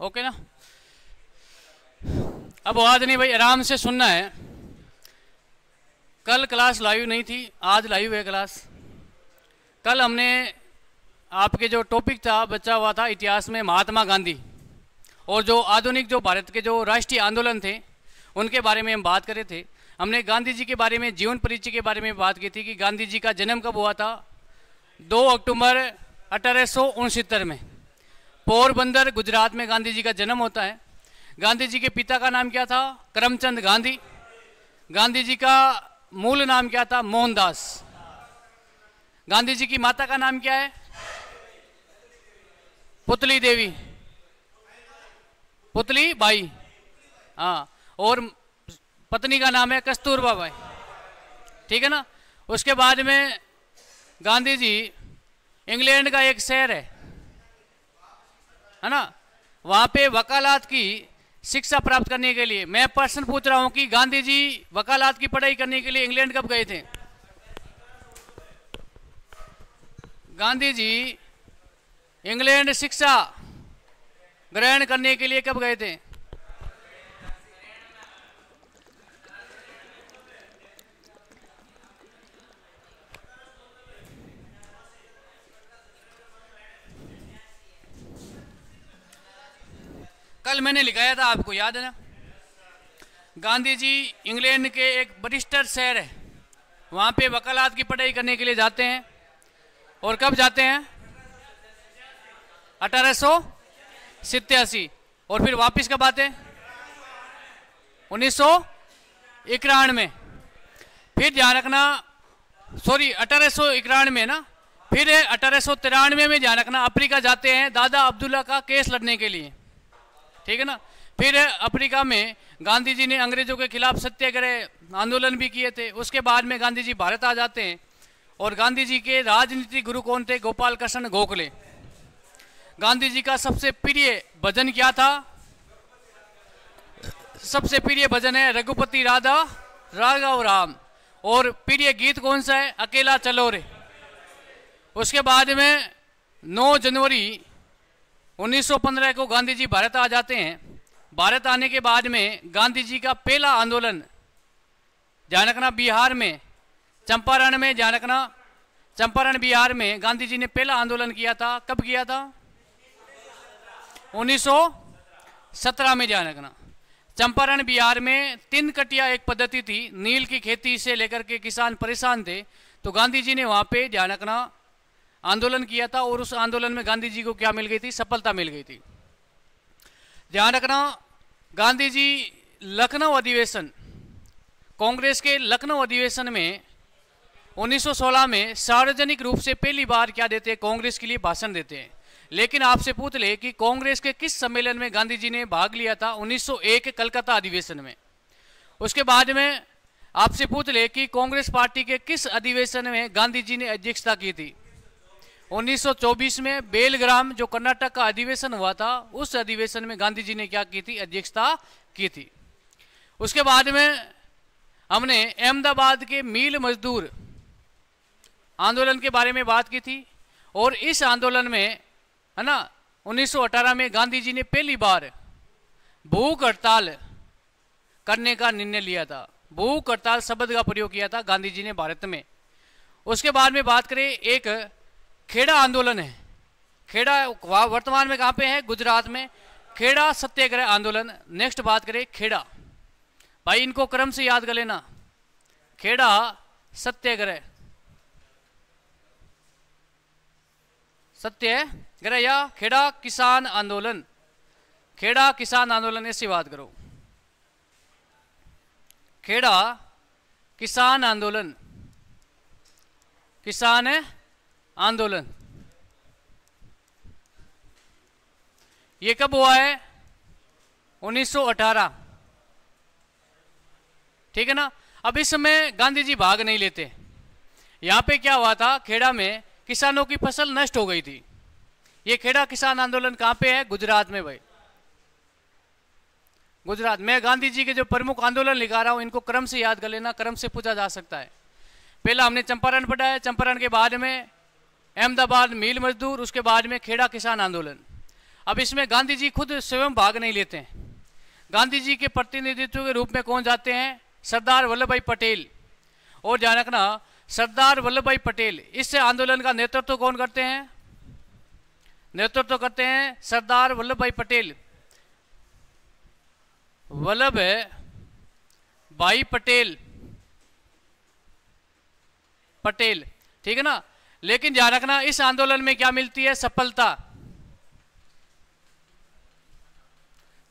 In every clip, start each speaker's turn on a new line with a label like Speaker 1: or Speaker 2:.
Speaker 1: Okay ना। अब आवाज नहीं भाई, आराम से सुनना है। कल क्लास लाइव नहीं थी, आज लाइव है क्लास। कल हमने आपके जो टॉपिक था बचा हुआ था इतिहास में महात्मा गांधी और जो आधुनिक जो भारत के जो राष्ट्रीय आंदोलन थे उनके बारे में हम बात कर रहे थे। हमने गांधी जी के बारे में, जीवन परिचय के बारे में बात की थी कि गांधी जी का जन्म कब हुआ था। 2 अक्टूबर 1869 में पोरबंदर गुजरात में गांधी जी का जन्म होता है। गांधी जी के पिता का नाम क्या था? करमचंद गांधी। गांधी जी का मूल नाम क्या था? मोहनदास। गांधी जी की माता का नाम क्या है? पुतली देवी, पुतली बाई। हाँ, और पत्नी का नाम है कस्तूरबा बाई। ठीक है ना। उसके बाद में गांधी जी इंग्लैंड का एक शहर है ना, वहां पे वकालत की शिक्षा प्राप्त करने के लिए, मैं प्रश्न पूछ रहा हूं कि गांधी जी वकालत की पढ़ाई करने के लिए इंग्लैंड कब गए थे? गांधी जी इंग्लैंड शिक्षा ग्रहण करने के लिए कब गए थे? कल मैंने लिखाया था, आपको याद है ना। गांधी जी इंग्लैंड के एक ब्रिस्टल शहर है, वहां पे वकालत की पढ़ाई करने के लिए जाते हैं। और कब जाते हैं? 1887। और फिर वापस कब आते हैं? 1991 में। फिर ध्यान रखना, सॉरी 1891 में ना, फिर 1893 में ध्यान रखना अफ्रीका जाते हैं दादा अब्दुल्ला का केस लड़ने के लिए। ठीक है ना। फिर अफ्रीका में गांधी जी ने अंग्रेजों के खिलाफ सत्याग्रह आंदोलन भी किए थे। उसके बाद में गांधी जी भारत आ जाते हैं और गांधी जी के राजनीतिक गुरु कौन थे? गोपाल कृष्ण गोखले। गांधी जी का सबसे प्रिय भजन क्या था? सबसे प्रिय भजन है रघुपति राधा राघव राम। और प्रिय गीत कौन सा है? अकेला चलो रे। उसके बाद में 9 जनवरी 1915 को गांधी जी भारत आ जाते हैं। भारत आने के बाद में गांधी जी का पहला आंदोलन, ध्यान रखना, बिहार में चंपारण में, ध्यान रखना, चंपारण बिहार में गांधी जी ने पहला आंदोलन किया था। कब किया था? 1917 में। ध्यान रखना, चंपारण बिहार में 3 कटिया एक पद्धति थी, नील की खेती से लेकर के किसान परेशान थे, तो गांधी जी ने वहां पे, ध्यान रखना, आंदोलन किया था। और उस आंदोलन में गांधी जी को क्या मिल गई थी? सफलता मिल गई थी। ध्यान रखना, गांधी जी लखनऊ अधिवेशन, कांग्रेस के लखनऊ अधिवेशन में 1916 में सार्वजनिक रूप से पहली बार क्या देते हैं? कांग्रेस के लिए भाषण देते हैं। लेकिन आपसे पूछ ले कि कांग्रेस के किस सम्मेलन में गांधी जी ने भाग लिया था? 1901 कलकत्ता अधिवेशन में। उसके बाद में आपसे पूछ ले कि कांग्रेस पार्टी के किस अधिवेशन में गांधी जी ने अध्यक्षता की थी? 1924 में बेलग्राम, जो कर्नाटक का अधिवेशन हुआ था, उस अधिवेशन में गांधी जी ने क्या की थी? अध्यक्षता की थी। उसके बाद में हमने अहमदाबाद के मील मजदूर आंदोलन के बारे में बात की थी। और इस आंदोलन में, है ना, 1918 में गांधी जी ने पहली बार भूख हड़ताल करने का निर्णय लिया था। भूख हड़ताल शब्द का प्रयोग किया था गांधी जी ने भारत में। उसके बाद में बात करें, एक खेड़ा आंदोलन है। खेड़ा वर्तमान में कहाँ पे है? गुजरात में। खेड़ा सत्याग्रह आंदोलन। नेक्स्ट बात करें खेड़ा, भाई इनको क्रम से याद कर लेना। खेड़ा सत्याग्रह, सत्याग्रह या खेड़ा किसान आंदोलन। खेड़ा किसान आंदोलन, ऐसी बात करो। खेड़ा किसान आंदोलन, किसान आंदोलन, ये कब हुआ है? 1918। ठीक है ना। अब इस समय गांधी जी भाग नहीं लेते। यहां पे क्या हुआ था? खेड़ा में किसानों की फसल नष्ट हो गई थी। ये खेड़ा किसान आंदोलन कहां पे है? गुजरात में भाई, गुजरात में। गांधी जी के जो प्रमुख आंदोलन लिखा रहा हूं, इनको क्रम से याद कर लेना, क्रम से पूछा जा सकता है। पहला हमने चंपारण पढ़ा है, चंपारण के बाद में अहमदाबाद मील मजदूर, उसके बाद में खेड़ा किसान आंदोलन। अब इसमें गांधी जी खुद स्वयं भाग नहीं लेते हैं। गांधी जी के प्रतिनिधित्व के रूप में कौन जाते हैं? सरदार वल्लभ भाई पटेल। और ध्यान रखना, सरदार वल्लभ भाई पटेल, इस आंदोलन का नेतृत्व कौन करते हैं? नेतृत्व करते हैं सरदार वल्लभ भाई पटेल। वल्लभ भाई पटेल, पटेल, ठीक है ना। लेकिन ध्यान रखना, इस आंदोलन में क्या मिलती है? सफलता,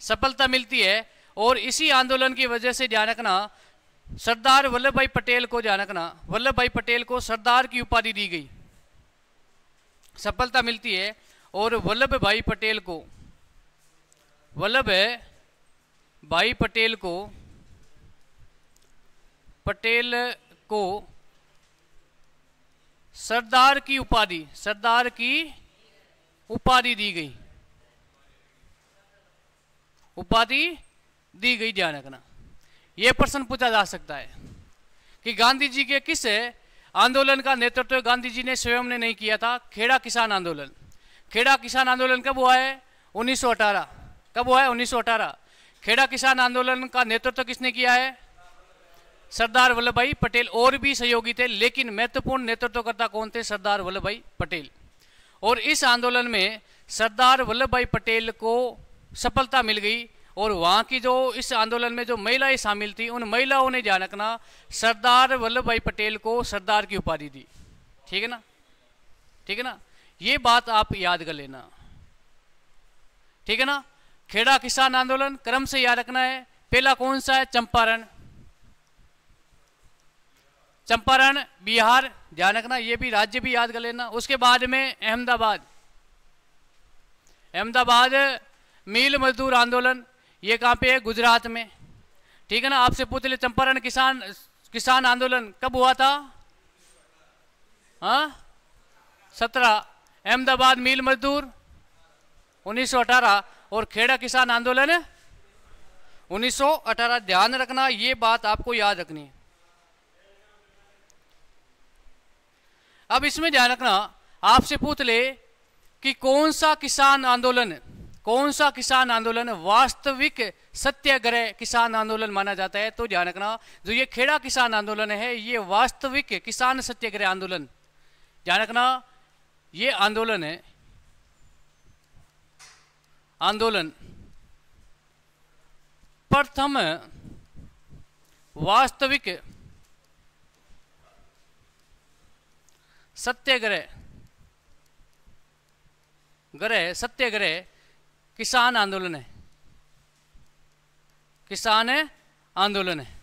Speaker 1: सफलता मिलती है। और इसी आंदोलन की वजह से ध्यान रखना, सरदार वल्लभ भाई पटेल को, ध्यान रखना, वल्लभ भाई पटेल को सरदार की उपाधि दी गई। सफलता मिलती है और वल्लभ भाई पटेल को, वल्लभ भाई पटेल को, पटेल को सरदार की उपाधि, सरदार की उपाधि दी गई, उपाधि दी गई। ध्यान रखना, यह प्रश्न पूछा जा सकता है कि गांधी जी के किस आंदोलन का नेतृत्व गांधी जी ने स्वयं ने नहीं किया था? खेड़ा किसान आंदोलन। खेड़ा किसान आंदोलन कब हुआ है? 1918। कब हुआ है? 1918। खेड़ा किसान आंदोलन का नेतृत्व किसने किया है? सरदार वल्लभ भाई पटेल। और भी सहयोगी थे, लेकिन महत्वपूर्ण नेतृत्वकर्ता कौन थे? सरदार वल्लभ भाई पटेल। और इस आंदोलन में सरदार वल्लभ भाई पटेल को सफलता मिल गई। और वहाँ की जो इस आंदोलन में जो महिलाएं शामिल थी, उन महिलाओं ने ध्यान रखना सरदार वल्लभ भाई पटेल को सरदार की उपाधि दी। ठीक है ना, ठीक है ना, ये बात आप याद कर लेना। ठीक है ना। खेड़ा किसान आंदोलन क्रम से याद रखना है। पहला कौन सा है? चंपारण, चंपारण बिहार, ध्यान रखना, ये भी राज्य भी याद कर लेना। उसके बाद में अहमदाबाद, अहमदाबाद मिल मजदूर आंदोलन, ये कहाँ पे है? गुजरात में। ठीक है ना। आपसे पूछ ले, चंपारण किसान आंदोलन कब हुआ था? हाँ, 17। अहमदाबाद मिल मजदूर 1918 और खेड़ा किसान आंदोलन 1918। ध्यान रखना, ये बात आपको याद रखनी है। अब इसमें ध्यान रखना, आपसे पूछ ले कि कौन सा किसान आंदोलन, कौन सा किसान आंदोलन वास्तविक सत्याग्रह किसान आंदोलन माना जाता है? तो ध्यान रखना, जो ये खेड़ा किसान आंदोलन है, ये वास्तविक किसान सत्याग्रह आंदोलन, ध्यान रखना, ये आंदोलन है, आंदोलन प्रथम वास्तविक सत्याग्रह, सत्याग्रह किसान आंदोलन है, किसान आंदोलन है।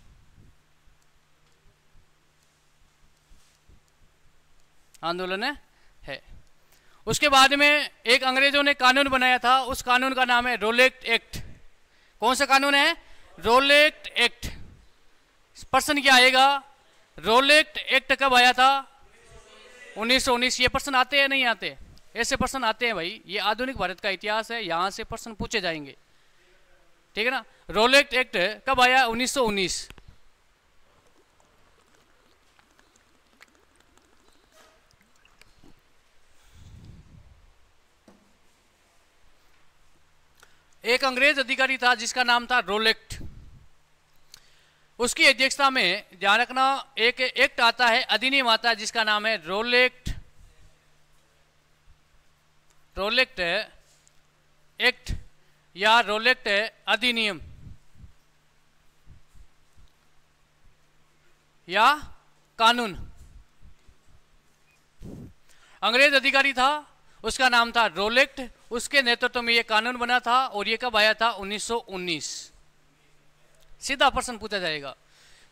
Speaker 1: आंदोलन है। उसके बाद में एक अंग्रेजों ने कानून बनाया था, उस कानून का नाम है रोलेट एक्ट। कौन सा कानून है? Rowlatt Act. प्रश्न क्या आएगा? रोलेट एक्ट कब आया था? 1919। ये प्रश्न आते हैं नहीं आते? ऐसे प्रश्न आते हैं भाई, ये आधुनिक भारत का इतिहास है, यहां से प्रश्न पूछे जाएंगे। ठीक है ना। रोलेट एक्ट कब आया? 1919। एक अंग्रेज अधिकारी था जिसका नाम था रोलेट, उसकी अध्यक्षता में, ध्यान रखना, एक एक्ट आता है, अधिनियम आता है जिसका नाम है रोलेट एक्ट या रोलेट अधिनियम या कानून। अंग्रेज अधिकारी था, उसका नाम था रोलेट, उसके नेतृत्व में यह कानून बना था। और यह कब आया था? 1919। सीधा प्रश्न पूछा जाएगा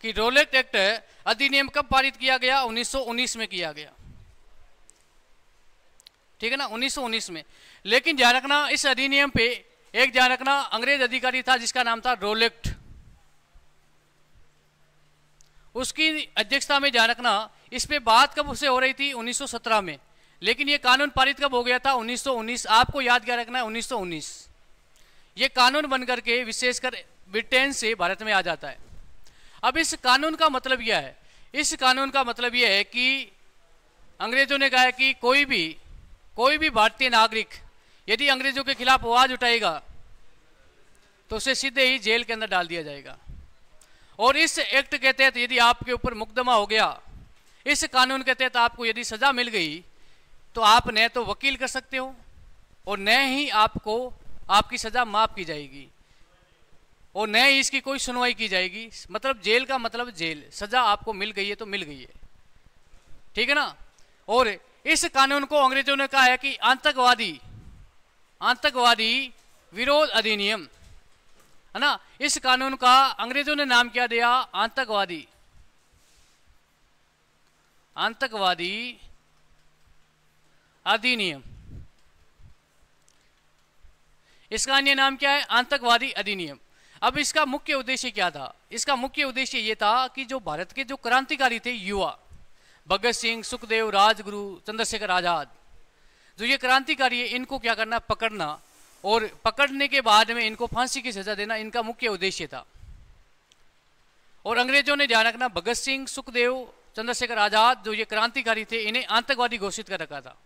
Speaker 1: कि रोलेट एक्ट अधिनियम कब पारित किया गया? 1919 में किया गया। ठीक है ना, 1919 में। लेकिन ध्यान रखना, इस अधिनियम पे एक ध्यान रखना अंग्रेज अधिकारी था जिसका नाम था रोलेट, उसकी अध्यक्षता में, ध्यान रखना, इस पे बात कब से हो रही थी? 1917 में। लेकिन ये कानून पारित कब हो गया था? 1919। आपको याद क्या रखना है? 1919। ये कानून बनकर के विशेषकर ब्रिटेन से भारत में आ जाता है। अब इस कानून का मतलब यह है, इस कानून का मतलब यह है कि अंग्रेजों ने कहा है कि कोई भी भारतीय नागरिक यदि अंग्रेजों के खिलाफ आवाज उठाएगा तो उसे सीधे ही जेल के अंदर डाल दिया जाएगा। और इस एक्ट के तहत यदि आपके ऊपर मुकदमा हो गया, इस कानून के तहत आपको यदि सजा मिल गई, तो आप न तो वकील कर सकते हो और न ही आपको आपकी सजा माफ की जाएगी और न ही इसकी कोई सुनवाई की जाएगी। मतलब जेल का मतलब जेल, सजा आपको मिल गई है तो मिल गई है, ठीक है ना। और इस कानून को अंग्रेजों ने कहा है कि आतंकवादी विरोध अधिनियम, है ना। इस कानून का अंग्रेजों ने नाम क्या दिया? आतंकवादी अधिनियम। इसका अन्य नाम क्या है? आतंकवादी अधिनियम। अब इसका मुख्य उद्देश्य क्या था? इसका मुख्य उद्देश्य यह था कि जो भारत के जो क्रांतिकारी थे युवा, भगत सिंह, सुखदेव, राजगुरु, चंद्रशेखर आजाद, जो ये क्रांतिकारी है, इनको क्या करना? पकड़ना, और पकड़ने के बाद में इनको फांसी की सजा देना, इनका मुख्य उद्देश्य था। और अंग्रेजों ने ध्यान रखना, भगत सिंह, सुखदेव, चंद्रशेखर आजाद जो ये क्रांतिकारी थे, इन्हें आतंकवादी घोषित कर रखा था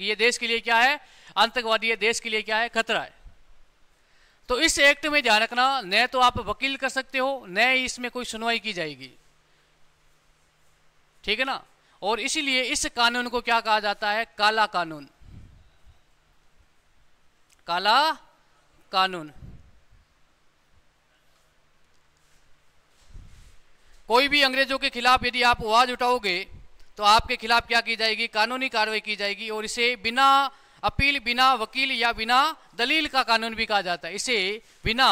Speaker 1: कि ये देश के लिए क्या है? आतंकवादी है, देश के लिए क्या है? खतरा है। तो इस एक्ट में ध्यान रखना, न तो आप वकील कर सकते हो, न इसमें कोई सुनवाई की जाएगी, ठीक है ना। और इसीलिए इस कानून को क्या कहा जाता है? काला कानून। काला कानून। कोई भी अंग्रेजों के खिलाफ यदि आप आवाज उठाओगे तो आपके खिलाफ क्या की जाएगी? कानूनी कार्रवाई की जाएगी। और इसे बिना अपील, बिना वकील या बिना दलील का कानून भी कहा जाता है। इसे बिना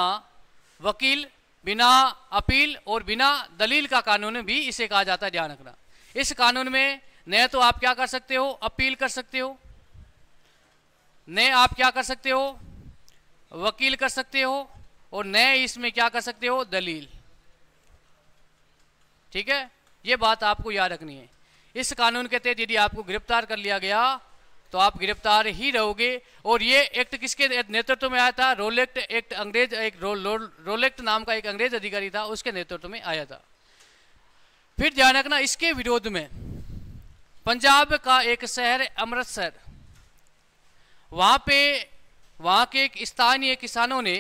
Speaker 1: वकील, बिना अपील और बिना दलील का कानून भी इसे कहा जाता है, ध्यान रखना। इस कानून में न तो आप क्या कर सकते हो? अपील कर सकते हो, न आप क्या कर सकते हो? वकील कर सकते हो, और न इसमें क्या कर सकते हो? दलील, ठीक है। ये बात आपको याद रखनी है। इस कानून के तहत यदि आपको गिरफ्तार कर लिया गया तो आप गिरफ्तार ही रहोगे। और ये एक्ट किसके नेतृत्व में आया था? रोलेक्ट एक्ट, अंग्रेज एक रोलेक्ट नाम का एक अंग्रेज अधिकारी था, उसके नेतृत्व में आया था। फिर ध्यान रखना, इसके विरोध में पंजाब का एक शहर अमृतसर, वहां के एक स्थानीय किसानों ने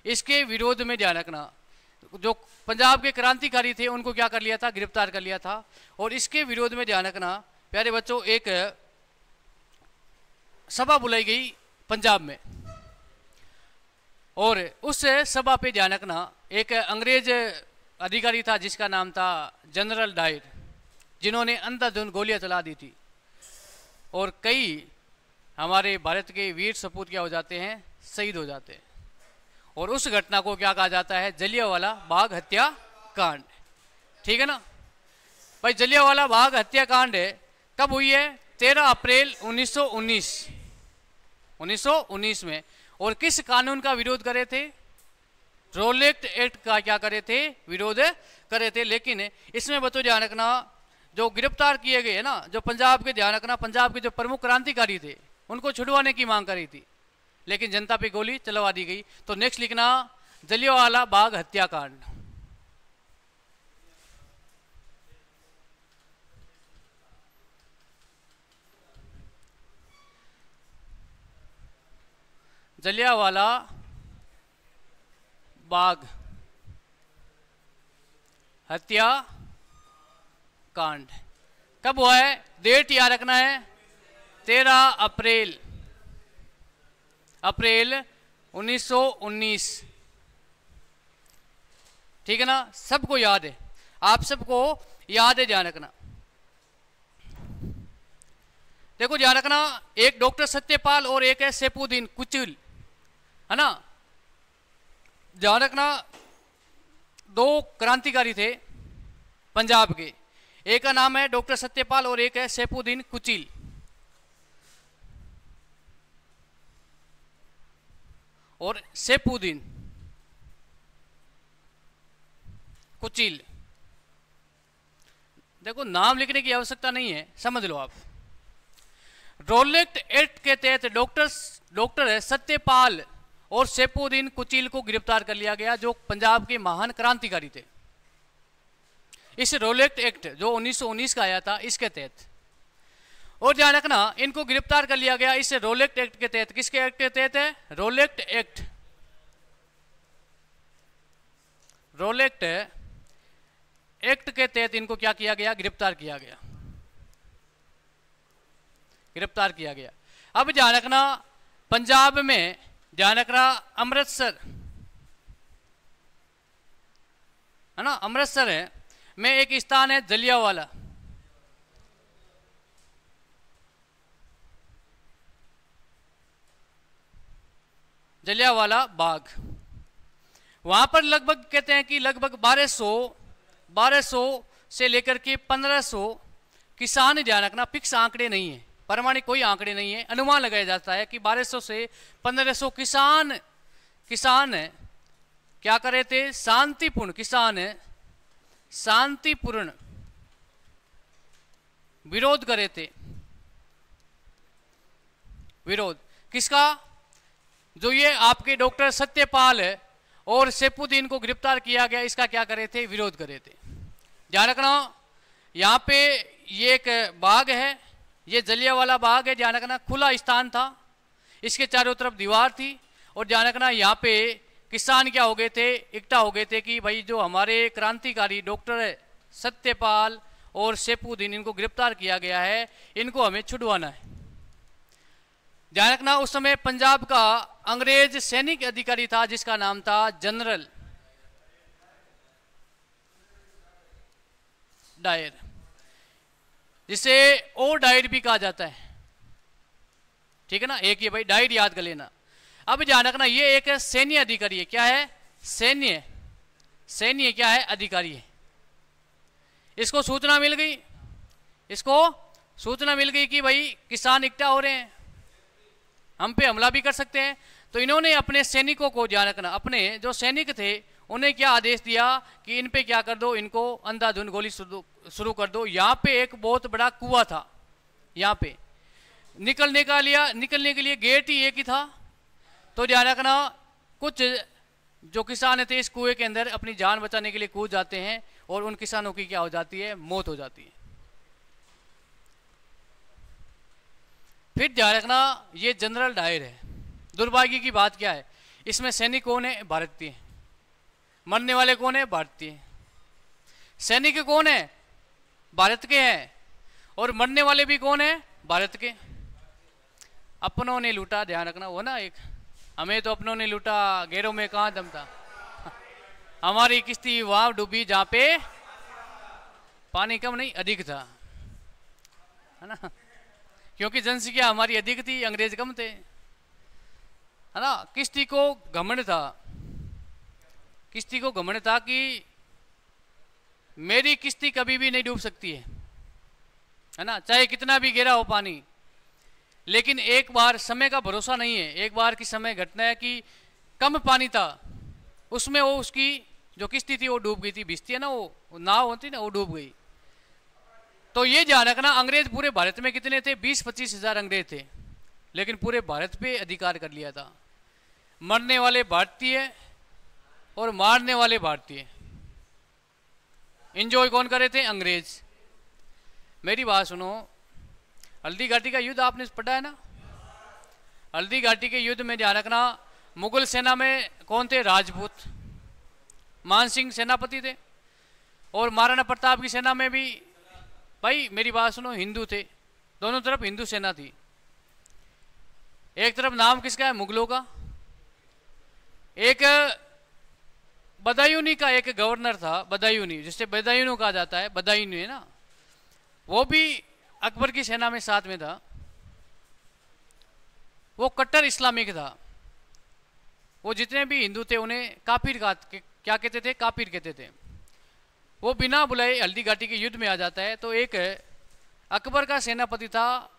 Speaker 1: इसके विरोध में, ध्यान रखना, जो पंजाब के क्रांतिकारी थे उनको क्या कर लिया था? गिरफ्तार कर लिया था। और इसके विरोध में ध्यान रखना प्यारे बच्चों, एक सभा बुलाई गई पंजाब में, और उस सभा पे ध्यान रखना एक अंग्रेज अधिकारी था जिसका नाम था जनरल डायर, जिन्होंने अंधाधुंध गोलियां चला दी थी और कई हमारे भारत के वीर सपूत क्या हो जाते हैं? शहीद हो जाते हैं। और उस घटना को क्या कहा जाता है? जलियांवाला बाग हत्याकांड, ठीक है ना भाई। जलियांवाला बाग हत्याकांड कब हुई है? 13 अप्रैल 1919 में। और किस कानून का विरोध करे थे? रोलेक्ट एक्ट का क्या करे थे? विरोध करे थे। लेकिन इसमें बच्चों ध्यान रखना, जो गिरफ्तार किए गए ना, जो पंजाब के, ध्यान रखना, पंजाब के जो प्रमुख क्रांतिकारी थे उनको छुड़वाने की मांग करी थी, लेकिन जनता पे गोली चलवा दी गई। तो नेक्स्ट लिखना, जलियांवाला बाग हत्याकांड। जलियांवाला बाग हत्याकांड कब हुआ है? डेट याद रखना है, 13 अप्रैल 1919, ठीक है ना। सबको याद है, आप सबको याद है, ध्यान रखना। देखो ध्यान रखना, एक डॉक्टर सत्यपाल और एक है सैफुद्दीन कुचिल, है ना। ध्यान रखना, दो क्रांतिकारी थे पंजाब के, एक का नाम है डॉक्टर सत्यपाल और एक है सैफुद्दीन कुचिल। और सैफुद्दीन कुचिल, देखो नाम लिखने की आवश्यकता नहीं है, समझ लो आप। रोलेक्ट एक्ट के तहत डॉक्टर सत्यपाल और सैफुद्दीन कुचिल को गिरफ्तार कर लिया गया, जो पंजाब के महान क्रांतिकारी थे। इस रोलेक्ट एक्ट जो 1919 का आया था, इसके तहत और ध्यान रखना इनको गिरफ्तार कर लिया गया इस रोलेक्ट एक्ट के तहत। किसके एक्ट के तहत है? रोलेक्ट एक्ट। रोलेक्ट एक्ट के तहत इनको क्या किया गया? गिरफ्तार किया गया, गिरफ्तार किया गया। अब ध्यान रखना पंजाब में, ध्यान रखना अमृतसर है ना, अमृतसर है में एक स्थान है जलियांवाला। जलियांवाला बाग, वहां पर लगभग कहते हैं कि लगभग 1200 से लेकर के 1500 किसान, ध्यान रखना फिक्स आंकड़े नहीं है, प्रमाणिक कोई आंकड़े नहीं है, अनुमान लगाया जाता है कि 1200 से 1500 किसान क्या कर रहे थे? शांतिपूर्ण विरोध कर रहे थे। विरोध किसका? जो ये आपके डॉक्टर सत्यपाल और सैफुद्दीन को गिरफ्तार किया गया, इसका क्या कर रहे थे? विरोध कर रहे थे। ध्यान रखना यहाँ पे ये एक बाग है, ये जलियांवाला बाग है। ध्यान रखना खुला स्थान था, इसके चारों तरफ दीवार थी। और ध्यान रखना यहाँ पे किसान क्या हो गए थे? इकट्ठा हो गए थे कि भाई जो हमारे क्रांतिकारी डॉक्टर सत्यपाल और सैफुद्दीन, इनको गिरफ्तार किया गया है, इनको हमें छुड़वाना है। ध्यान रखना उस समय पंजाब का अंग्रेज सैनिक अधिकारी था जिसका नाम था जनरल डायर, जिसे ओ डायर भी कहा जाता है। ठीक है ना, एक ये भाई डायर याद कर लेना। अब ध्यान रखना ये एक सैन्य अधिकारी है। क्या है? सैन्य क्या है? अधिकारी है। इसको सूचना मिल गई कि भाई किसान इकट्ठा हो रहे हैं, हम पे हमला भी कर सकते हैं। तो इन्होंने अपने सैनिकों को, ध्यान रखना अपने जो सैनिक थे उन्हें क्या आदेश दिया कि इन पे क्या कर दो? इनको अंधाधुंध गोली शुरू कर दो। यहाँ पे एक बहुत बड़ा कुआं था, यहाँ पे निकलने के लिए गेट ही एक ही था। तो ध्यान रखना कुछ जो किसान थे इस कुएं के अंदर अपनी जान बचाने के लिए कूद जाते हैं और उन किसानों की क्या हो जाती है? मौत हो जाती है। फिर ध्यान रखना ये जनरल डायर है। दुर्भाग्य की बात क्या है? इसमें सैनिक कौन है? भारतीय। मरने वाले कौन है? भारतीय। सैनिक कौन है? भारत के हैं। और मरने वाले भी कौन है? भारत के। अपनों ने लूटा, ध्यान रखना वो ना, एक हमें तो अपनों ने लूटा, गैरों में कहाँ दम था। हमारी किश्ती वहां डूबी जहां पे पानी कम नहीं अधिक था, है ना, क्योंकि जनसंख्या हमारी अधिक थी, अंग्रेज कम थे, है ना। किश्ती को घमंड था कि मेरी किश्ती कभी भी नहीं डूब सकती है ना, चाहे कितना भी गहरा हो पानी। लेकिन एक बार समय का भरोसा नहीं है, एक बार की समय घटना है कि कम पानी था, उसमें वो उसकी जो किश्ती थी वो डूब गई थी, भिजती है ना वो नाव होती ना, वो डूब गई। तो ये ध्यान रखना अंग्रेज पूरे भारत में कितने थे? 20-25 हजार अंग्रेज थे, लेकिन पूरे भारत पे अधिकार कर लिया था। मरने वाले भारतीय और मारने वाले भारतीय। इंजॉय कौन कर रहे थे? अंग्रेज। मेरी बात सुनो, हल्दी घाटी का युद्ध आपने पढ़ा है ना। हल्दी घाटी के युद्ध में ध्यान रखना मुगल सेना में कौन थे? राजपूत। मान सिंह सेनापति थे। और महाराणा प्रताप की सेना में भी, भाई मेरी बात सुनो, हिंदू थे। दोनों तरफ हिंदू सेना थी। एक तरफ नाम किसका है? मुगलों का। एक बदायूनी का एक गवर्नर था, बदायूनी, जिससे बदायूनी कहा जाता है, बदायूनी है ना, वो भी अकबर की सेना में साथ में था। वो कट्टर इस्लामिक था। वो जितने भी हिंदू थे उन्हें काफिर क्या कहते थे? काफिर कहते थे। वो बिना बुलाए हल्दी घाटी के युद्ध में आ जाता है। तो एक अकबर का सेनापति था,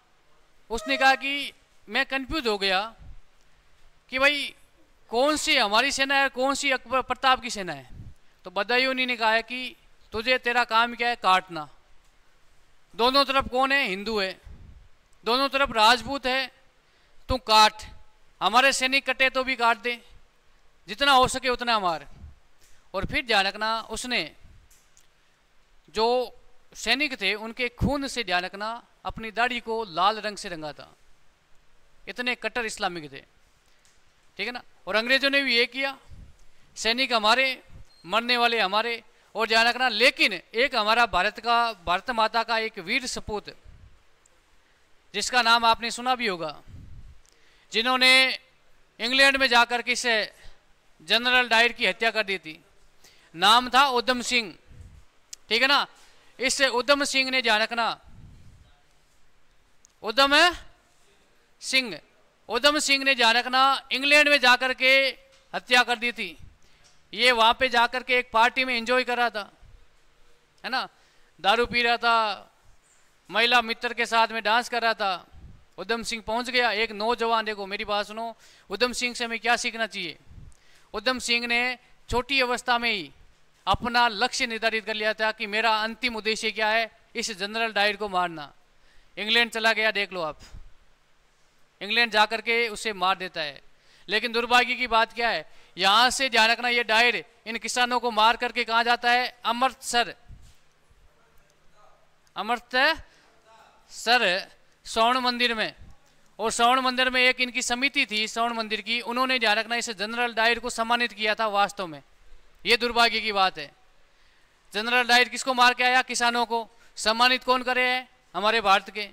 Speaker 1: उसने कहा कि मैं कंफ्यूज हो गया कि भाई कौन सी हमारी सेना है, कौन सी अकबर प्रताप की सेना है। तो बदायूनी ने कहा है कि तुझे, तेरा काम क्या है? काटना। दोनों तरफ कौन है? हिंदू है। दोनों तरफ राजपूत है, तू काट। हमारे सैनिक कटे तो भी काट दे, जितना हो सके उतना मार। और फिर ध्यान रखना उसने जो सैनिक थे उनके खून से, ध्यान रखना, अपनी दाढ़ी को लाल रंग से रंगा था, इतने कट्टर इस्लामिक थे, ठीक है ना। और अंग्रेजों ने भी ये किया, सैनिक हमारे, मरने वाले हमारे, और ध्यान रखना। लेकिन एक हमारा भारत माता का एक वीर सपूत, जिसका नाम आपने सुना भी होगा, जिन्होंने इंग्लैंड में जाकर के इसे जनरल डायर की हत्या कर दी थी, नाम था उधम सिंह, ठीक है ना। इस उधम सिंह ने, ध्यान रखना, उधम सिंह ने, ध्यान रखना, इंग्लैंड में जाकर के हत्या कर दी थी। ये वहां पे जाकर के एक पार्टी में एंजॉय कर रहा था, है ना, दारू पी रहा था, महिला मित्र के साथ में डांस कर रहा था। उधम सिंह पहुंच गया, एक नौजवान, देखो मेरी बात सुनो, उधम सिंह से हमें क्या सीखना चाहिए। उधम सिंह ने छोटी अवस्था में ही अपना लक्ष्य निर्धारित कर लिया था कि मेरा अंतिम उद्देश्य क्या है, इस जनरल डायर को मारना। इंग्लैंड चला गया, देख लो आप, इंग्लैंड जाकर के उसे मार देता है। लेकिन दुर्भाग्य की बात क्या है, यहां से ध्यान रखना, ये डायर इन किसानों को मार करके कहां जाता है, अमृतसर स्वर्ण मंदिर में। और स्वर्ण मंदिर में एक इनकी समिति थी स्वर्ण मंदिर की, उन्होंने ध्यान रखना इस जनरल डायर को सम्मानित किया था। वास्तव में ये दुर्भाग्य की बात है, जनरल डायर किसको मार के आया, किसानों को। सम्मानित कौन करे है, हमारे भारत के।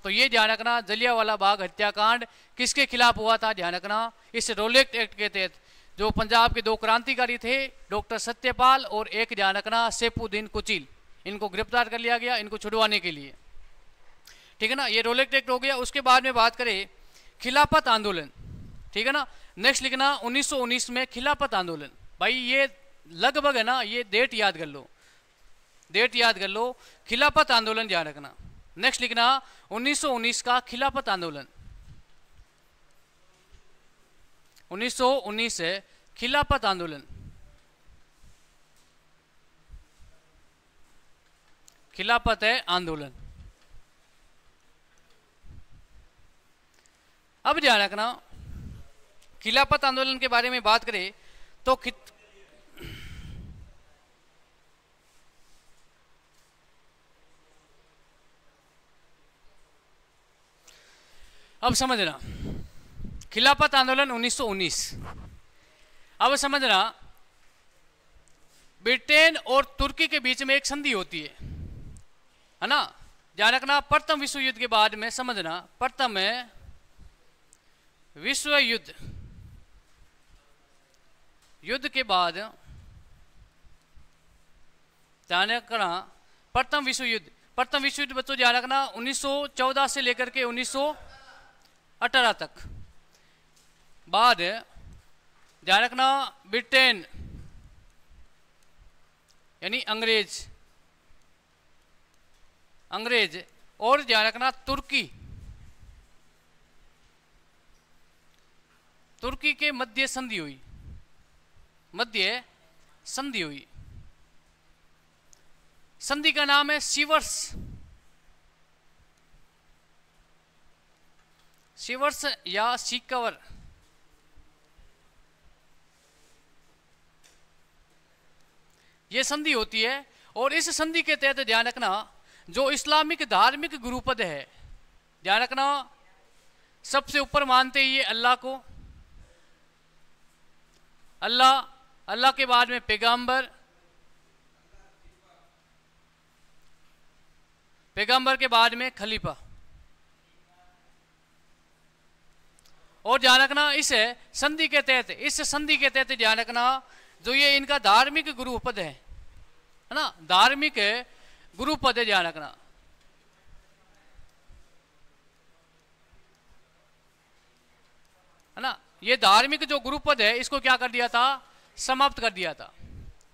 Speaker 1: तो ये ध्यान रखना, जलियांवाला बाग हत्याकांड किसके खिलाफ हुआ था, ध्यान रखना, इस रोलेक्ट एक्ट के तहत। जो पंजाब के दो क्रांतिकारी थे, डॉक्टर सत्यपाल और एक, ध्यान रखना, सैफुद्दीन कुचिल, इनको गिरफ्तार कर लिया गया, इनको छुड़वाने के लिए, ठीक है ना। ये रोलेक्ट एक्ट हो गया। उसके बाद में बात करें खिलाफत आंदोलन, ठीक है ना। नेक्स्ट लिखना 1919 में खिलाफत आंदोलन। भाई ये लगभग है ना, ये डेट याद कर लो, डेट याद कर लो, खिलाफत आंदोलन ध्यान रखना। नेक्स्ट लिखना 1919 का खिलाफत आंदोलन, 1919 है खिलाफत आंदोलन, खिलाफत है आंदोलन। अब ध्यान रखना, खिलाफत आंदोलन के बारे में बात करें तो अब समझना, खिलाफत आंदोलन 1919। अब समझना, ब्रिटेन और तुर्की के बीच में एक संधि होती है ना। ध्यान रखना, प्रथम विश्व युद्ध के बाद में, समझना, प्रथम विश्व युद्ध के बाद, ध्यान रखना, प्रथम विश्व युद्ध बच्चों ध्यान रखना 1914 से लेकर के 1918 तक। बाद ध्यान रखना, ब्रिटेन यानी अंग्रेज और ध्यान रखना तुर्की के मध्य संधि हुई, संधि का नाम है सीवर्स या सीकवर। यह संधि होती है और इस संधि के तहत ध्यान रखना, जो इस्लामिक धार्मिक गुरुपद है, ध्यान रखना, सबसे ऊपर मानते ये अल्लाह को, अल्लाह के बाद में पैगंबर के बाद में खलीफा। और ध्यान रखना, इस संधि के तहत ध्यान रखना, जो ये इनका धार्मिक गुरुपद है ना, धार्मिक गुरुपद है, ध्यान रखना। है ना, ये धार्मिक जो गुरुपद है, इसको क्या कर दिया था, समाप्त कर दिया था,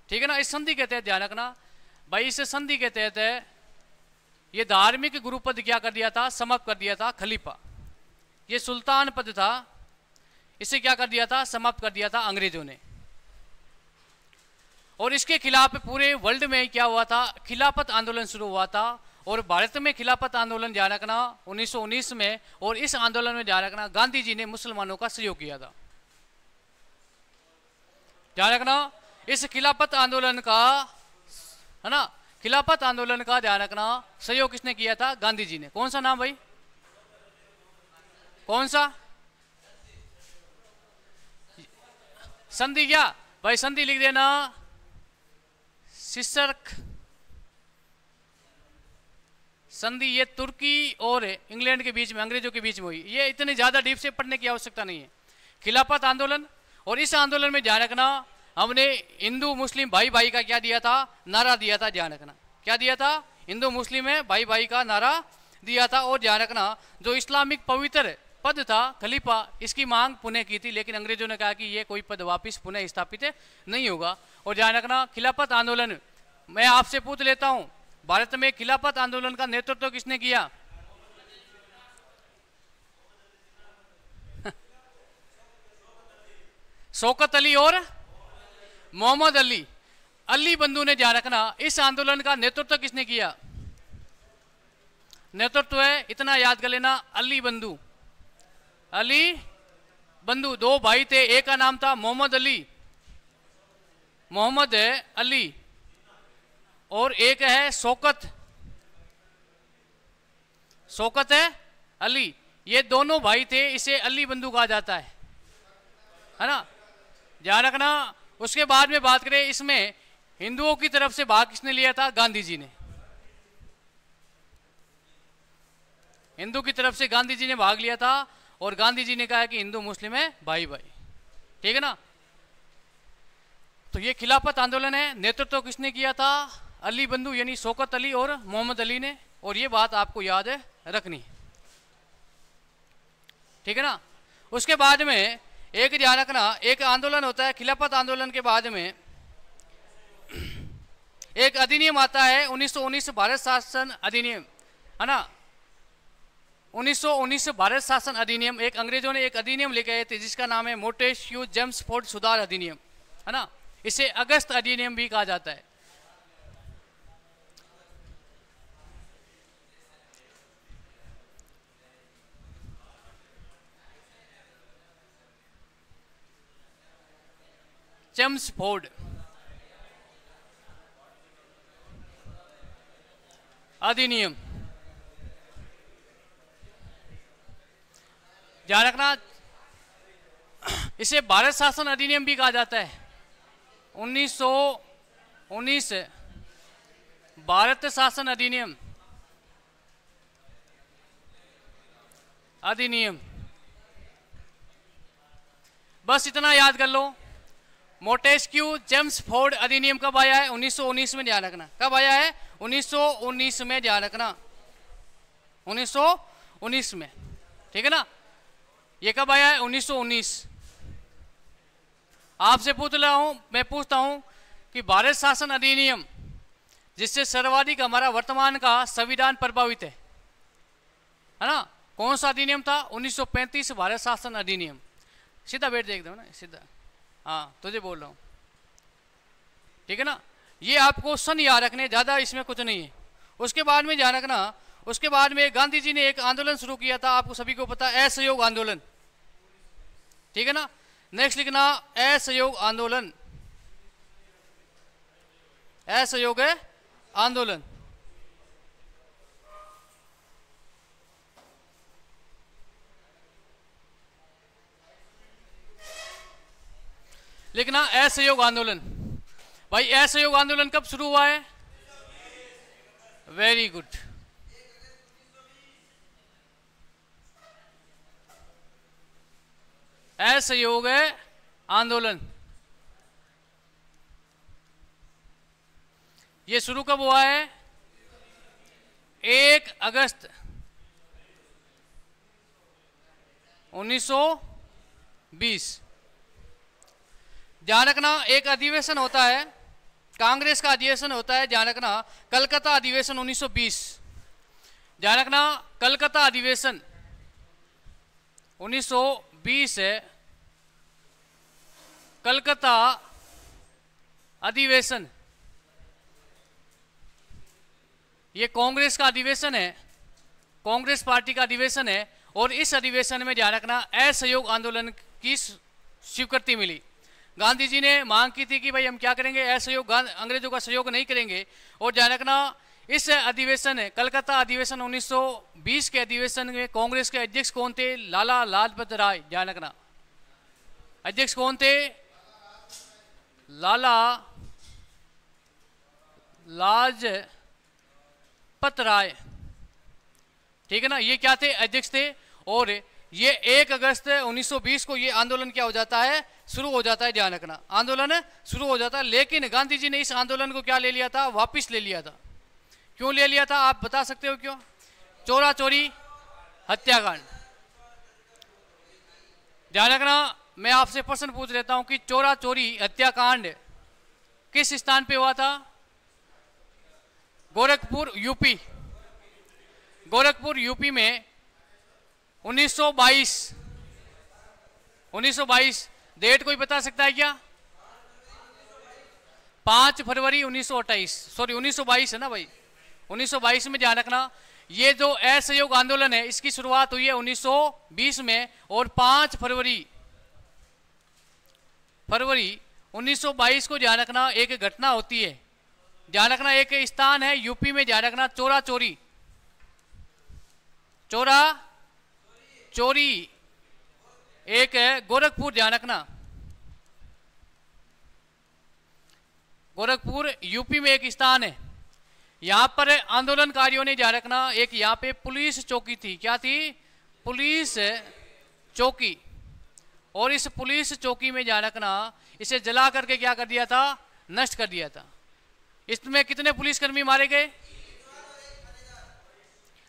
Speaker 1: ठीक है ना। इस संधि के तहत ध्यान रखना भाई, इस संधि के तहत ये धार्मिक गुरुपद क्या कर दिया था, समाप्त कर दिया था खलीफा। ये सुल्तान पद था, इसे क्या कर दिया था, समाप्त कर दिया था अंग्रेजों ने। और इसके खिलाफ पूरे वर्ल्ड में क्या हुआ था, खिलाफत आंदोलन शुरू हुआ था। और भारत में खिलाफत आंदोलन ध्यान रखना 1919 में, और इस आंदोलन में ध्यान रखना गांधी जी ने मुसलमानों का सहयोग किया था। ध्यान रखना, इस खिलाफत आंदोलन का, है ना, खिलाफत आंदोलन का ध्यान रखना सहयोग किसने किया था? गांधी जी ने। कौन सा नाम भाई? कौन सा? संधि क्या भाई? संधि लिख देना, सिसर्क संधि। ये तुर्की और इंग्लैंड के बीच में, अंग्रेजों के बीच में हुई। ये इतने ज्यादा डीप से पढ़ने की आवश्यकता नहीं है। खिलाफत आंदोलन, और इस आंदोलन में ध्यान रखना हमने हिंदू मुस्लिम भाई भाई का क्या दिया था? नारा दिया था। ध्यान रखना क्या दिया था? हिंदू मुस्लिम में भाई भाई का नारा दिया था। और ध्यान रखना जो इस्लामिक पवित्र पद था खलीफा, इसकी मांग पुनः की थी, लेकिन अंग्रेजों ने कहा कि ये कोई पद वापिस पुनः स्थापित नहीं होगा। और ध्यान रखना खिलाफत आंदोलन, मैं आपसे पूछ लेता हूं, भारत में खिलाफत आंदोलन का नेतृत्व किसने किया? शौकत अली और मोहम्मद अली। अली बंधु ने, ध्यान रखना, इस आंदोलन का नेतृत्व किसने किया? नेतृत्व है, इतना याद कर लेना, अली बंधु। अली बंधु दो भाई थे, एक का नाम था मोहम्मद अली, मोहम्मद है अली, और एक है शौकत, शौकत है अली। ये दोनों भाई थे, इसे अली बंधु कहा जाता है ना? ध्यान रखना। उसके बाद में बात करें, इसमें हिंदुओं की तरफ से भाग किसने लिया था? गांधी जी ने। हिंदू की तरफ से गांधी जी ने भाग लिया था, और गांधी जी ने कहा कि हिंदू मुस्लिम है भाई भाई। ठीक है ना? तो ये खिलाफत आंदोलन है, नेतृत्व किसने किया था? अली बंधु यानी शौकत अली और मोहम्मद अली ने। और ये बात आपको याद रखनी। ठीक है ना? उसके बाद में एक ध्यान रखना, एक आंदोलन होता है खिलाफत आंदोलन के बाद में एक अधिनियम आता है 1919 भारत शासन अधिनियम, है ना? 1919 भारत शासन अधिनियम, एक अंग्रेजों ने एक अधिनियम लेके आए थे जिसका नाम है मोंटेस्क्यू जेम्सफोर्ड सुधार अधिनियम, है ना? इसे अगस्त अधिनियम भी कहा जाता है। चेम्सफोर्ड अधिनियम, ध्यान रखना, इसे भारत शासन अधिनियम भी कहा जाता है। 1919 भारत शासन अधिनियम, अधिनियम, बस इतना याद कर लो। मोंटेस्क्यू जेम्सफोर्ड अधिनियम कब आया है? 1919 में। ध्यान रखना कब आया है? 1919 में। ध्यान रखना 1919 में। ठीक है ना? ये कब आया है? 1919। आपसे पूछ रहा हूं, मैं पूछता हूं कि भारत शासन अधिनियम जिससे सर्वाधिक हमारा वर्तमान का संविधान प्रभावित है ना, कौन सा अधिनियम था? 1935 भारत शासन अधिनियम। सीधा बैठ देख दो ना, सीधा। हाँ, तुझे बोल रहा हूं। ठीक है ना? ये आपको सन याद रखने, ज्यादा इसमें कुछ नहीं है। उसके बाद में ध्यान रखना, उसके बाद में गांधी जी ने एक आंदोलन शुरू किया था, आपको सभी को पता है, असहयोग आंदोलन। ठीक है ना? नेक्स्ट लिखना असहयोग आंदोलन, असहयोग आंदोलन। लिखना असहयोग आंदोलन। भाई असहयोग आंदोलन कब शुरू हुआ है? Very good. असहयोग आंदोलन ये शुरू कब हुआ है? 1 अगस्त 1920। ध्यान रखना, एक अधिवेशन होता है, कांग्रेस का अधिवेशन होता है, ध्यान रखना, कलकत्ता अधिवेशन 1920। ध्यान रखना, कलकत्ता अधिवेशन 1920 है, कलकत्ता अधिवेशन। ये कांग्रेस का अधिवेशन है, कांग्रेस पार्टी का अधिवेशन है, और इस अधिवेशन में ध्यान रखना असहयोग आंदोलन की स्वीकृति मिली। गांधी जी ने मांग की थी कि भाई हम क्या करेंगे, असहयोग, अंग्रेजों का सहयोग नहीं करेंगे। और ध्यान रखना, इस अधिवेशन, कलकत्ता अधिवेशन 1920 के अधिवेशन में कांग्रेस के अध्यक्ष कौन थे? लाला लाजपत राय। ध्यान रखना, अध्यक्ष कौन थे? लाला लाजपत राय। ठीक है ना, ये क्या थे? अध्यक्ष थे। और ये 1 अगस्त 1920 को ये आंदोलन क्या हो जाता है? शुरू हो जाता है। ध्यान रखना, आंदोलन शुरू हो जाता है। लेकिन गांधी जी ने इस आंदोलन को क्या ले लिया था? वापिस ले लिया था। क्यों ले लिया था, आप बता सकते हो क्यों? चोरा चोरी हत्याकांड। ध्यान रखना, मैं आपसे प्रश्न पूछ लेता हूं कि चोरा चोरी हत्याकांड किस स्थान पे हुआ था? गोरखपुर, यूपी। गोरखपुर, यूपी में 1922 डेट कोई बता सकता है क्या? 5 फरवरी 1928, सॉरी 1922 है ना भाई, 1922 में। ध्यान रखना, ये जो असहयोग आंदोलन है इसकी शुरुआत हुई है 1920 में, और 5 फरवरी 1922 को ध्यान रखना एक घटना होती है। ध्यान रखना, एक स्थान है यूपी में, ध्यान रखना, चोरा चोरी एक है गोरखपुर। ध्यान रखना, गोरखपुर यूपी में एक स्थान है। यहां पर आंदोलनकारियों ने, ध्यान रखना, एक यहां पे पुलिस चौकी थी। क्या थी? पुलिस चौकी। और इस पुलिस चौकी में, ध्यान रखना, इसे जला करके क्या कर दिया था? नष्ट कर दिया था। इसमें कितने पुलिसकर्मी मारे गए?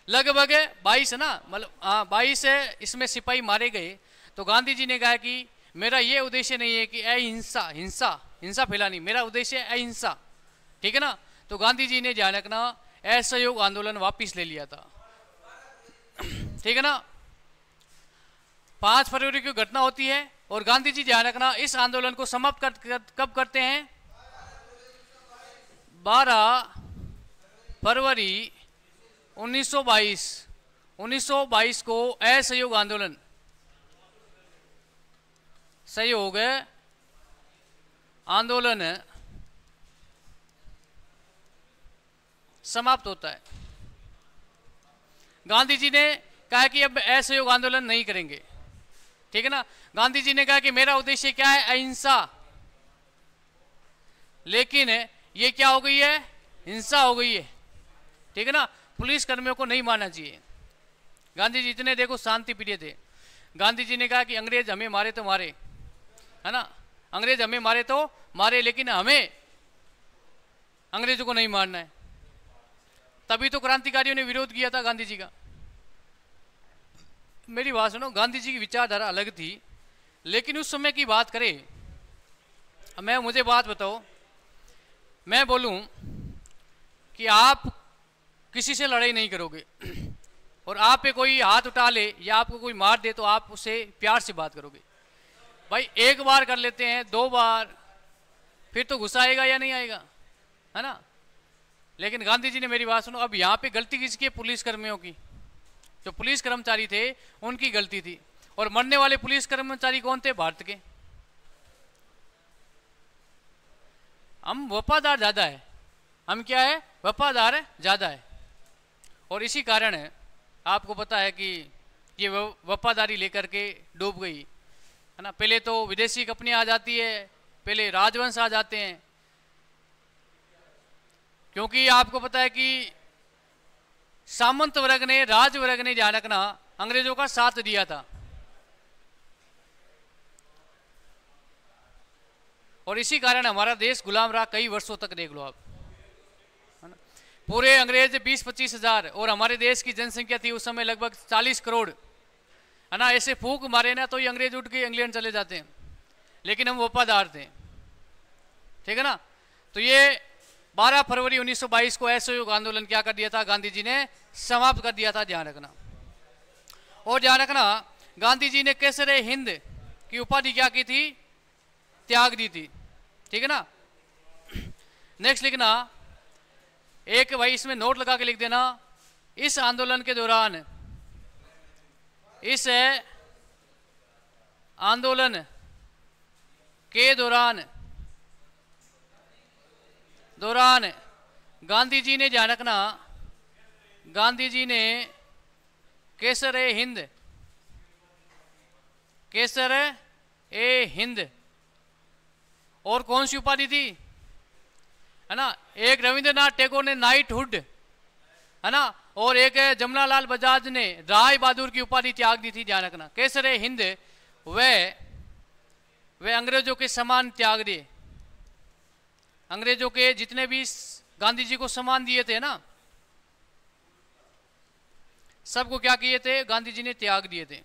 Speaker 1: लगभग 22 है ना, मतलब 22 इसमें सिपाही मारे गए। तो गांधी जी ने कहा कि मेरा ये उद्देश्य नहीं है कि हिंसा फैलानी, मेरा उद्देश्य है अहिंसा। ठीक है ना, तो गांधी जी ने, ध्यान रखना, असहयोग आंदोलन वापिस ले लिया था। ठीक है ना, 5 फरवरी की घटना होती है। और गांधी जी, ध्यान रखना, इस आंदोलन को समाप्त कब करते हैं? 12 फरवरी 1922 को असहयोग आंदोलन, सहयोग आंदोलन समाप्त होता है। गांधी जी ने कहा कि अब असहयोग आंदोलन नहीं करेंगे। ठीक है ना, गांधी जी ने कहा कि मेरा उद्देश्य क्या है? अहिंसा। लेकिन ये क्या हो गई है? हिंसा हो गई है। ठीक है ना, पुलिस कर्मियों को नहीं मारना चाहिए। गांधी जी इतने देखो शांति प्रिय थे। गांधी जी ने कहा कि अंग्रेज हमें मारे तो मारे, है ना, अंग्रेज हमें मारे तो मारे, लेकिन हमें अंग्रेजों को नहीं मारना है। तभी तो क्रांतिकारियों ने विरोध किया था गांधी जी का। मेरी बात सुनो, गांधी जी की विचारधारा अलग थी, लेकिन उस समय की बात करें, मुझे बात बताओ, मैं बोलूं कि आप किसी से लड़ाई नहीं करोगे, और आप पे कोई हाथ उठा ले या आपको कोई मार दे तो आप उससे प्यार से बात करोगे। भाई 1 बार कर लेते हैं, 2 बार, फिर तो गुस्सा आएगा या नहीं आएगा, है ना। लेकिन गांधी जी ने, मेरी बात सुनो, अब यहाँ पे गलती किसकी है? पुलिस कर्मियों की। जो पुलिस कर्मचारी थे उनकी गलती थी। और मरने वाले पुलिस कर्मचारी कौन थे? भारत के। हम वफादार ज्यादा है, हम क्या है? वफादार ज्यादा है। और इसी कारण है, आपको पता है कि ये वफादारी लेकर के डूब गई, है ना। पहले तो विदेशी कंपनियां आ जाती है, पहले राजवंश आ जाते हैं, क्योंकि आपको पता है कि सामंत वर्ग ने, राज वर्ग ने, ध्यान रखना, अंग्रेजों का साथ दिया था। और इसी कारण हमारा देश गुलाम रहा कई वर्षों तक। देख लो आप, है ना, पूरे अंग्रेज 20-25 हजार, और हमारे देश की जनसंख्या थी उस समय लगभग 40 करोड़, है ना। ऐसे फूंक मारे ना तो ये अंग्रेज उठ के इंग्लैंड चले जाते हैं, लेकिन हम वफादार थे। ठीक है ना। तो ये 12 फरवरी 1922 को असहयोग आंदोलन क्या कर दिया था? गांधी जी ने समाप्त कर दिया था। ध्यान रखना। और ध्यान रखना, गांधी जी ने केसरे हिंद की उपाधि क्या की थी? त्याग दी थी। ठीक है ना। नेक्स्ट लिखना, एक भाई इसमें नोट लगा के लिख देना, इस आंदोलन के दौरान, इस आंदोलन के दौरान गांधी जी ने ध्यान रखना, गांधी जी ने केसर ए हिंद और कौन सी उपाधि थी, है ना, एक रविंद्रनाथ टैगोर ने नाइटहुड, है ना, और एक जमनालाल बजाज ने राय बहादुर की उपाधि त्याग दी थी। ध्यान रखना, केसर ए हिंद वे अंग्रेजों के सम्मान त्याग दिए, अंग्रेजों के जितने भी गांधी जी को सम्मान दिए थे ना, सबको क्या किए थे, गांधी जी ने त्याग दिए थे।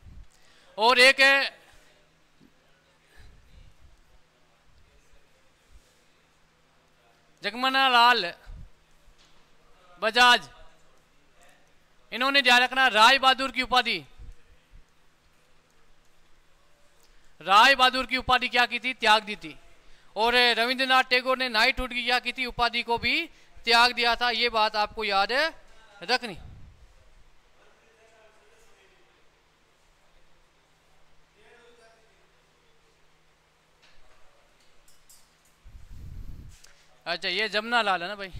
Speaker 1: और एक जगमोहन बजाज, इन्होंने ध्यान रखना राय बहादुर की उपाधि, राय बहादुर की उपाधि क्या की थी, त्याग दी थी। और रविंद्रनाथ टैगोर ने नाइटहुड की क्या की थी, उपाधि को भी त्याग दिया था। ये बात आपको याद रखनी। अच्छा, ये जमनालाल है ना भाई,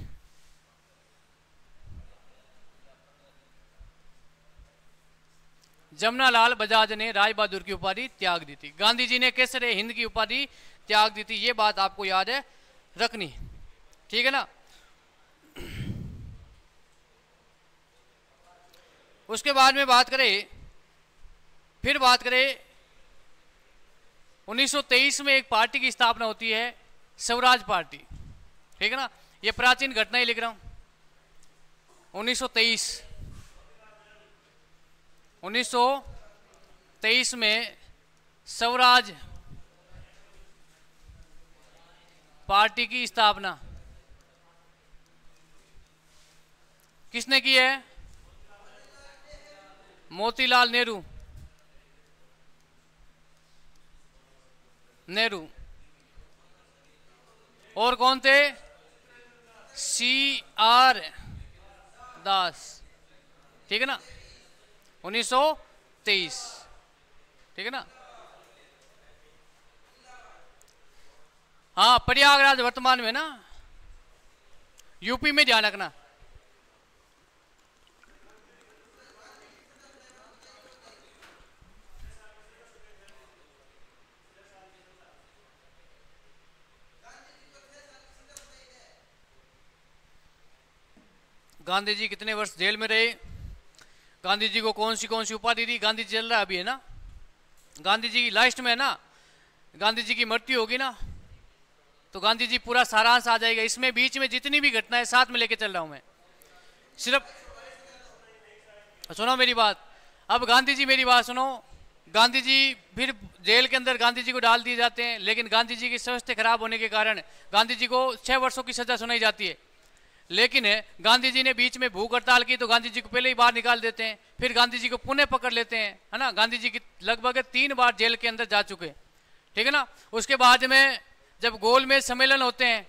Speaker 1: जमनालाल बजाज ने राय बहादुर की उपाधि त्याग दी थी, गांधी जी ने केसर ए हिंद की उपाधि त्याग दी थी। ये बात आपको याद रखनी, ठीक है ना। उसके बाद में बात करें, फिर बात करें 1923 में एक पार्टी की स्थापना होती है, स्वराज पार्टी, ठीक है ना। ये प्राचीन घटना ही लिख रहा हूं, 1923 में स्वराज पार्टी की स्थापना किसने की है, मोतीलाल नेहरू और कौन थे, CR दास, ठीक है ना, 1923, ठीक है ना। हाँ, प्रयागराज वर्तमान में ना यूपी में, ध्यान रखना। गांधी जी कितने वर्ष जेल में रहे, गांधी जी को कौन सी उपाधि दी, गांधी जी चल रहा अभी है ना, गांधी जी की लास्ट में है ना, गांधी जी की मृत्यु होगी ना, तो गांधी जी पूरा सारांश आ जाएगा इसमें। बीच में जितनी भी घटनाएं साथ में लेके चल रहा हूं मैं, सिर्फ सुनो मेरी बात। अब गांधी जी, मेरी बात सुनो, गांधी जी फिर जेल के अंदर गांधी जी को डाल दिए जाते हैं, लेकिन गांधी जी की स्वास्थ्य खराब होने के कारण गांधी जी को 6 वर्षों की सजा सुनाई जाती है। लेकिन गांधी जी ने बीच में भूख हड़ताल की तो गांधी जी को पहले ही बाहर निकाल देते हैं, फिर गांधी जी को पुनः पकड़ लेते हैं, है ना। गांधी जी की लगभग 3 बार जेल के अंदर जा चुके, ठीक है ना। उसके बाद में जब गोलमेज सम्मेलन होते हैं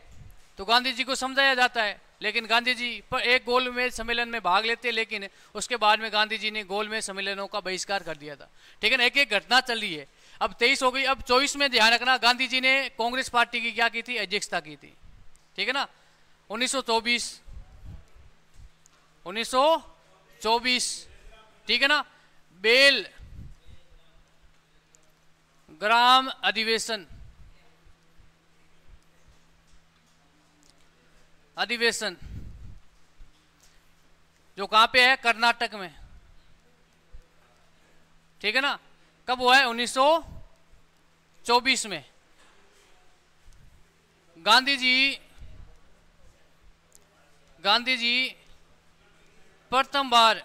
Speaker 1: तो गांधी जी को समझाया जाता है, लेकिन गांधी जी पर एक गोलमेज सम्मेलन में भाग लेते हैं, लेकिन उसके बाद में गांधी जी ने गोलमेज सम्मेलनों का बहिष्कार कर दिया था, ठीक है ना। एक एक घटना चल रही है। अब 23 हो गई, अब 24 में ध्यान रखना, गांधी जी ने कांग्रेस पार्टी की क्या की थी, अध्यक्षता की थी, ठीक है ना। 1924, ठीक है ना। बेल ग्राम अधिवेशन जो कहां पे है, कर्नाटक में, ठीक है ना। कब हुआ है, 1924 में। गांधी जी प्रथम बार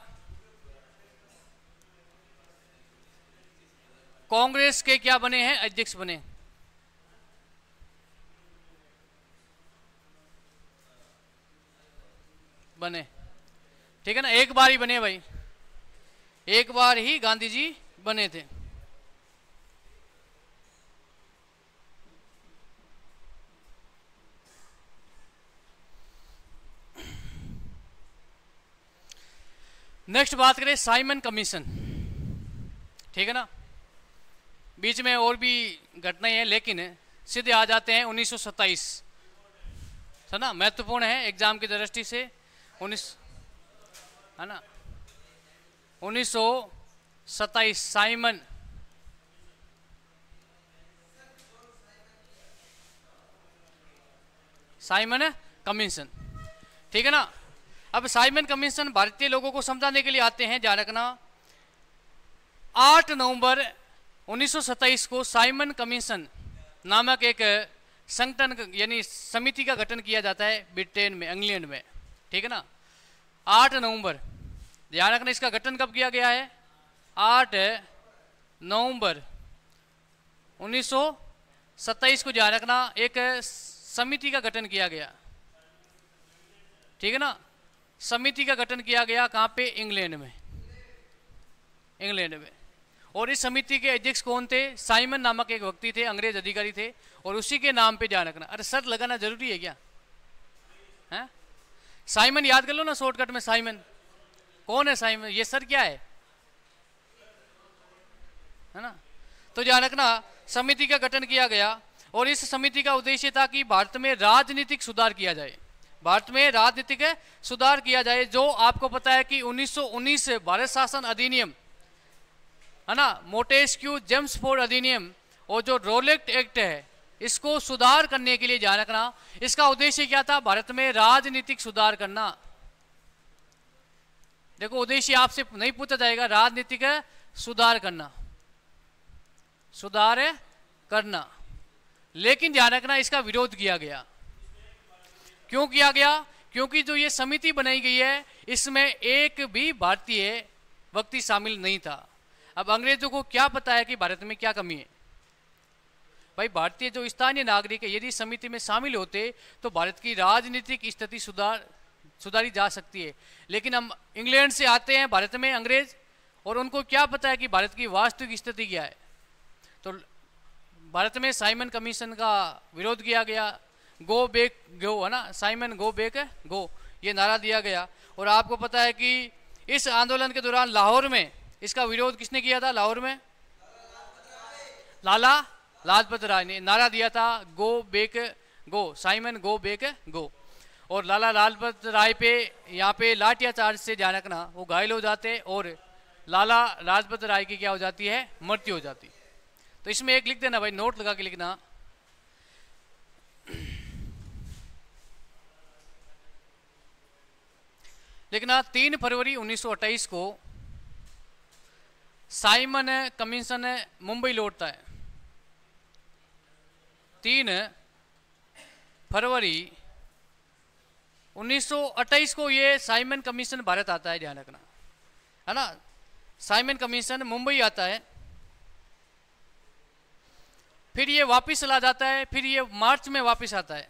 Speaker 1: कांग्रेस के क्या बने हैं, अध्यक्ष बने, ठीक है ना। एक बार ही बने भाई, एक बार ही गांधी जी बने थे। नेक्स्ट बात करें साइमन कमीशन, ठीक है ना। बीच में और भी घटनाएं हैं, लेकिन सीधे आ जाते हैं 1927, है ना, महत्वपूर्ण है एग्जाम की दृष्टि से। 19, है ना, 1927 साइमन कमीशन, ठीक है ना। अब साइमन कमीशन भारतीय लोगों को समझाने के लिए आते हैं, ध्यान रखना। 8 नवंबर 1927 को साइमन कमीशन नामक एक संगठन यानी समिति का गठन किया जाता है ब्रिटेन में, इंग्लैंड में, ठीक है ना। 8 नवंबर, ध्यान रखना इसका गठन कब किया गया है, 8 नवंबर 1927 को, ध्यान रखना, एक समिति का गठन किया गया, ठीक है ना। समिति का गठन किया गया कहाँ पे, इंग्लैंड में, इंग्लैंड में। और इस समिति के अध्यक्ष कौन थे, साइमन नामक एक व्यक्ति थे, अंग्रेज अधिकारी थे, और उसी के नाम पे ध्यान रखना। अरे सर लगाना जरूरी है क्या, है? साइमन याद कर लो ना शॉर्टकट में। साइमन कौन है, साइमन ये सर क्या है ना। तो ध्यान रखना समिति का गठन किया गया, और इस समिति का उद्देश्य था कि भारत में राजनीतिक सुधार किया जाए, भारत में राजनीतिक सुधार किया जाए। जो आपको पता है कि 1919 भारत शासन अधिनियम, है ना, मोंटेस्क्यू जेम्सफोर्ड अधिनियम और जो रोलेक्ट एक्ट है, इसको सुधार करने के लिए ध्यान रखना, इसका उद्देश्य क्या था, भारत में राजनीतिक सुधार करना। देखो उद्देश्य आपसे नहीं पूछा जाएगा, राजनीतिक सुधार करना, सुधार करना। लेकिन ध्यान रखना इसका विरोध किया गया। क्यों किया गया, क्योंकि जो ये समिति बनाई गई है इसमें एक भी भारतीय व्यक्ति शामिल नहीं था। अब अंग्रेजों को क्या पता है कि भारत में क्या कमी है। भाई भारतीय जो स्थानीय नागरिक है यदि समिति में शामिल होते तो भारत की राजनीतिक स्थिति सुधारी जा सकती है। लेकिन हम इंग्लैंड से आते हैं भारत में अंग्रेज, और उनको क्या पता है कि भारत की वास्तविक स्थिति क्या है। तो भारत में साइमन कमीशन का विरोध किया गया, गो बैक गो, है ना, साइमन गो बैक गो, ये नारा दिया गया। और आपको पता है कि इस आंदोलन के दौरान लाहौर में इसका विरोध किसने किया था, लाहौर में लाला लाजपत राय ने नारा दिया था, go back go, Simon go back go. और लाला लाजपत राय पे यहाँ पे लाठिया चार्ज से ध्यान रखना वो घायल हो जाते, और लाला लाजपत राय की क्या हो जाती है, मृत्यु हो जाती। तो इसमें एक लिख देना भाई, नोट लगा के लिखना। लिखना 3 फरवरी 1928 को साइमन कमीशन मुंबई लौटता है। 3 फरवरी 1928 को ये साइमन कमीशन भारत आता है, ध्यान रखना, है ना। साइमन कमीशन मुंबई आता है, फिर ये वापस चला जाता है, फिर ये मार्च में वापस आता है,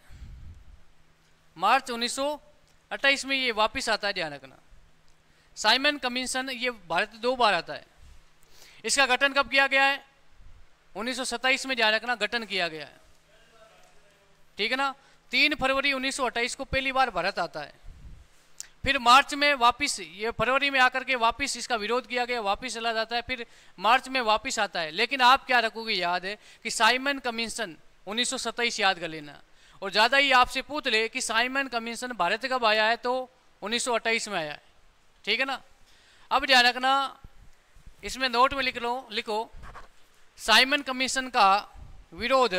Speaker 1: मार्च 1928 में ये वापस आता है, ध्यान रखना। साइमन कमीशन ये भारत 2 बार आता है। इसका गठन कब किया गया है, 1927 में, ध्यान रखना, गठन किया गया है, ठीक है ना। 3 फरवरी 1928 को पहली बार भारत आता है, फिर मार्च में वापस, ये फरवरी में आकर के वापस इसका विरोध किया गया, वापस चला जाता है, फिर मार्च में वापस आता है। लेकिन आप क्या रखोगे याद है कि साइमन कमीशन 1927 याद कर लेना। और ज़्यादा ही आपसे पूछ ले कि साइमन कमीशन भारत कब आया है, तो 1928 में आया है, ठीक है ना। अब ध्यान रखना इसमें नोट में लिखो साइमन कमीशन का विरोध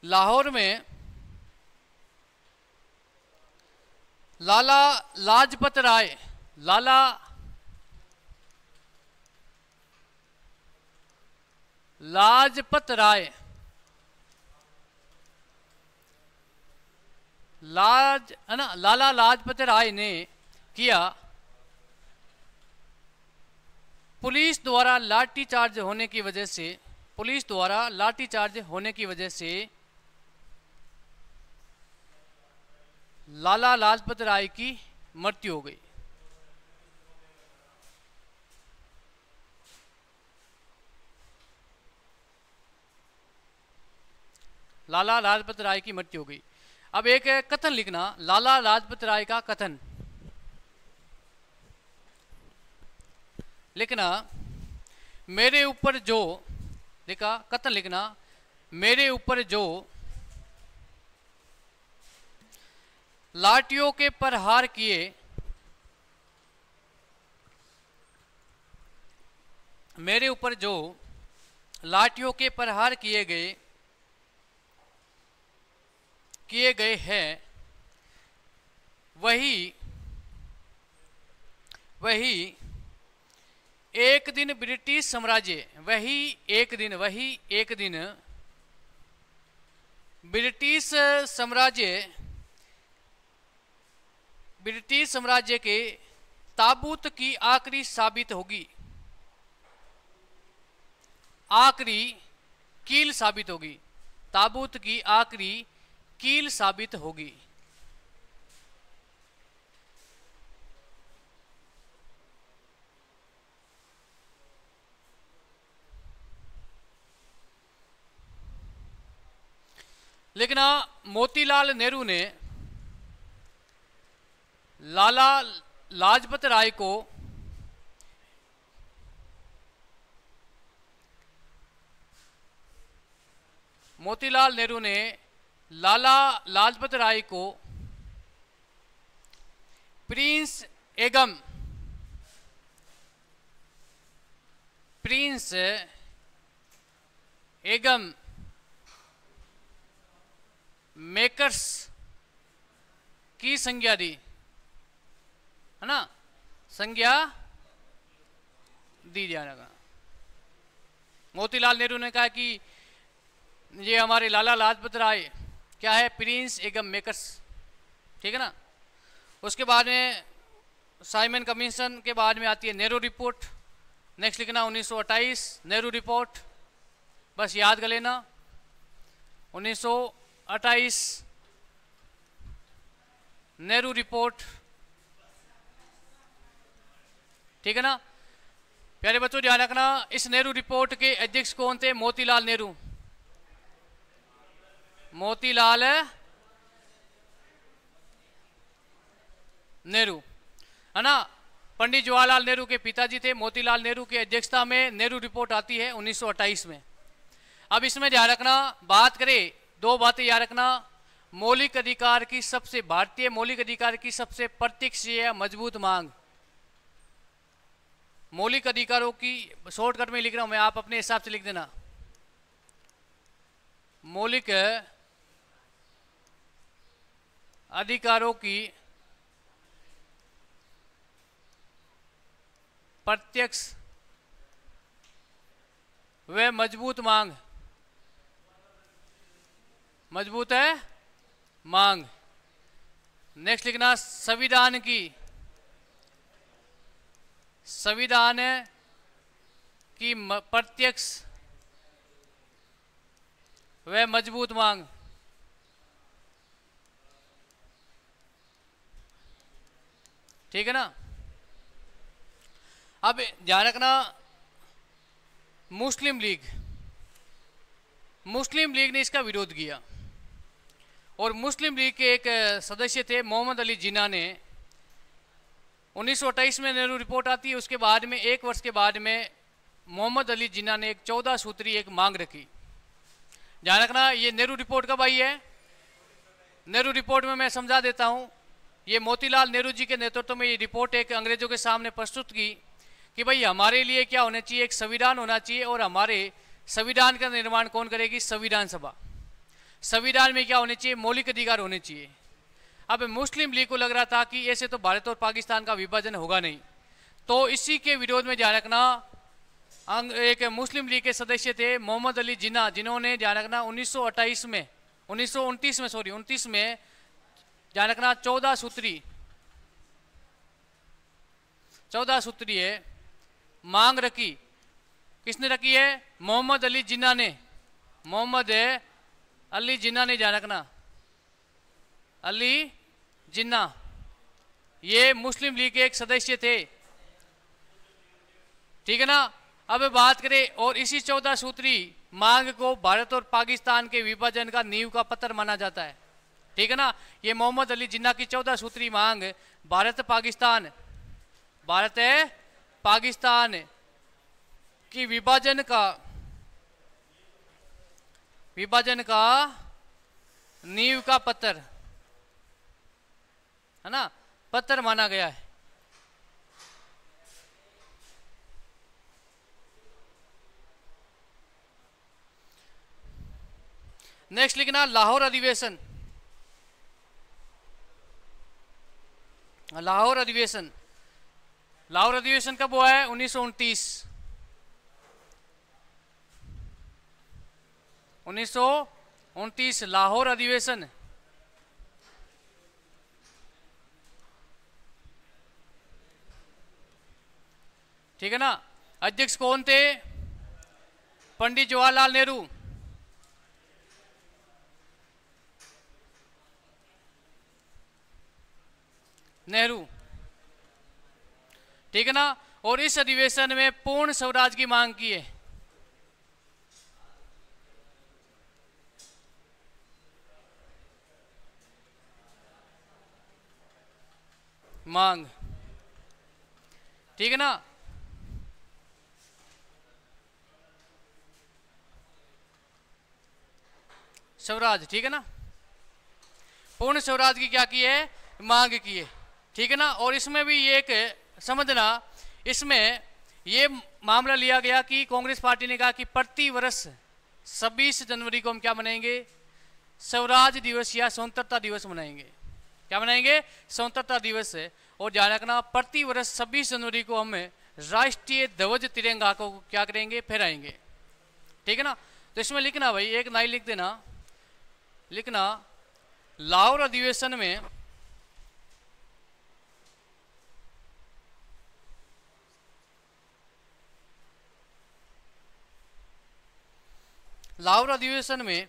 Speaker 1: लाहौर में लाला लाजपत राय है ना, लाला लाजपत राय ने किया। पुलिस द्वारा लाठीचार्ज होने की वजह से लाला लाजपत राय की मृत्यु हो गई। लाला लाजपत राय की मृत्यु हो गई। अब एक कथन लिखना, लाला लाजपत राय का कथन, लिखना मेरे ऊपर जो, देखा कथन लिखना मेरे ऊपर जो लाठियों के प्रहार किए, मेरे ऊपर जो लाठियों के प्रहार किए गए हैं, वही एक दिन ब्रिटिश साम्राज्य, वही एक दिन ब्रिटिश साम्राज्य के ताबूत की आखिरी साबित होगी, आखिरी कील साबित होगी, ताबूत की आखिरी कील साबित होगी। लेकिन मोतीलाल नेहरू ने लाला लाजपत राय को लाला लाजपत राय को प्रिंस एगम मेकर्स की संज्ञा दी, है ना, संज्ञा दी जाएगा। मोतीलाल नेहरू ने कहा कि ये हमारे लाला लाजपत राय क्या है, प्रिंस एगम मेकर्स, ठीक है ना। उसके बाद में साइमन कमीशन के बाद में आती है नेहरू रिपोर्ट। नेक्स्ट लिखना 1928 नेहरू रिपोर्ट, बस याद कर लेना 1928 नेहरू रिपोर्ट, ठीक है ना। प्यारे बच्चों ध्यान रखना, इस नेहरू रिपोर्ट के अध्यक्ष कौन थे? मोतीलाल नेहरू, है ना। पंडित जवाहरलाल नेहरू के पिताजी थे। मोतीलाल नेहरू की अध्यक्षता में नेहरू रिपोर्ट आती है 1928 में। अब इसमें ध्यान रखना, बात करें दो बातें याद रखना, मौलिक अधिकार की सबसे, भारतीय मौलिक अधिकार की सबसे प्रत्यक्ष या मजबूत मांग। मौलिक अधिकारों की शॉर्टकट में लिख रहा हूं मैं, आप अपने हिसाब से लिख देना। मौलिक अधिकारों की प्रत्यक्ष व मजबूत मांग, मजबूत है मांग। नेक्स्ट लिखना संविधान की प्रत्यक्ष व मजबूत मांग। ठीक है ना। अब ध्यान रखना, मुस्लिम लीग ने इसका विरोध किया और मुस्लिम लीग के एक सदस्य थे मोहम्मद अली जिन्ना ने 1928 में नेहरू रिपोर्ट आती है। उसके बाद में एक वर्ष के बाद में मोहम्मद अली जिन्ना ने एक 14 सूत्री एक मांग रखी। ध्यान रखना, ये नेहरू रिपोर्ट कब आई है? नेहरू रिपोर्ट में मैं समझा देता हूँ। ये मोतीलाल नेहरू जी के नेतृत्व में ये रिपोर्ट एक अंग्रेजों के सामने प्रस्तुत की कि भाई हमारे लिए क्या होना चाहिए, एक संविधान होना चाहिए और हमारे संविधान का निर्माण कौन करेगी? संविधान सभा। संविधान में क्या होने चाहिए? मौलिक अधिकार होने चाहिए। अब मुस्लिम लीग को लग रहा था कि ऐसे तो भारत और पाकिस्तान का विभाजन होगा नहीं, तो इसी के विरोध में ध्यान रखना एक मुस्लिम लीग के सदस्य थे मोहम्मद अली जिन्ना, जिन्होंने ध्यान रखना 1929 में 29 में ध्यान रखना 14 सूत्रीय मांग रखी। किसने रखी है? मोहम्मद अली जिन्ना ने। मोहम्मद अली जिन्ना ने, ध्यान रखना अली जिन्ना, ये मुस्लिम लीग के एक सदस्य थे। ठीक है ना। अब बात करें, और इसी 14 सूत्री मांग को भारत और पाकिस्तान के विभाजन का नींव का पत्थर माना जाता है। ठीक है ना। ये मोहम्मद अली जिन्ना की 14 सूत्री मांग भारत पाकिस्तान की विभाजन का नींव का पत्थर है ना, पत्थर माना गया है। नेक्स्ट लिखना लाहौर अधिवेशन। लाहौर अधिवेशन, लाहौर अधिवेशन कब हुआ है? 1929। 1929 लाहौर अधिवेशन। ठीक है ना। अध्यक्ष कौन थे? पंडित जवाहरलाल नेहरू। ठीक है ना। और इस अधिवेशन में पूर्ण स्वराज की मांग की है। मांग, ठीक है ना। स्वराज, ठीक है ना। पूर्ण स्वराज की क्या की है? मांग की है। ठीक है ना। और इसमें भी ये एक समझना, इसमें ये मामला लिया गया कि कांग्रेस पार्टी ने कहा कि प्रति वर्ष 26 जनवरी को हम क्या मनाएंगे? स्वराज दिवस या स्वतंत्रता दिवस मनाएंगे। क्या मनाएंगे? स्वतंत्रता दिवस है। और ध्यान रखना, प्रति वर्ष 26 जनवरी को हम राष्ट्रीय ध्वज तिरंगा को क्या करेंगे? फहराएंगे। ठीक है ना। तो इसमें लिखना भाई, एक लाइन लिख देना, लिखना लाहौर अधिवेशन में लाहौर अधिवेशन में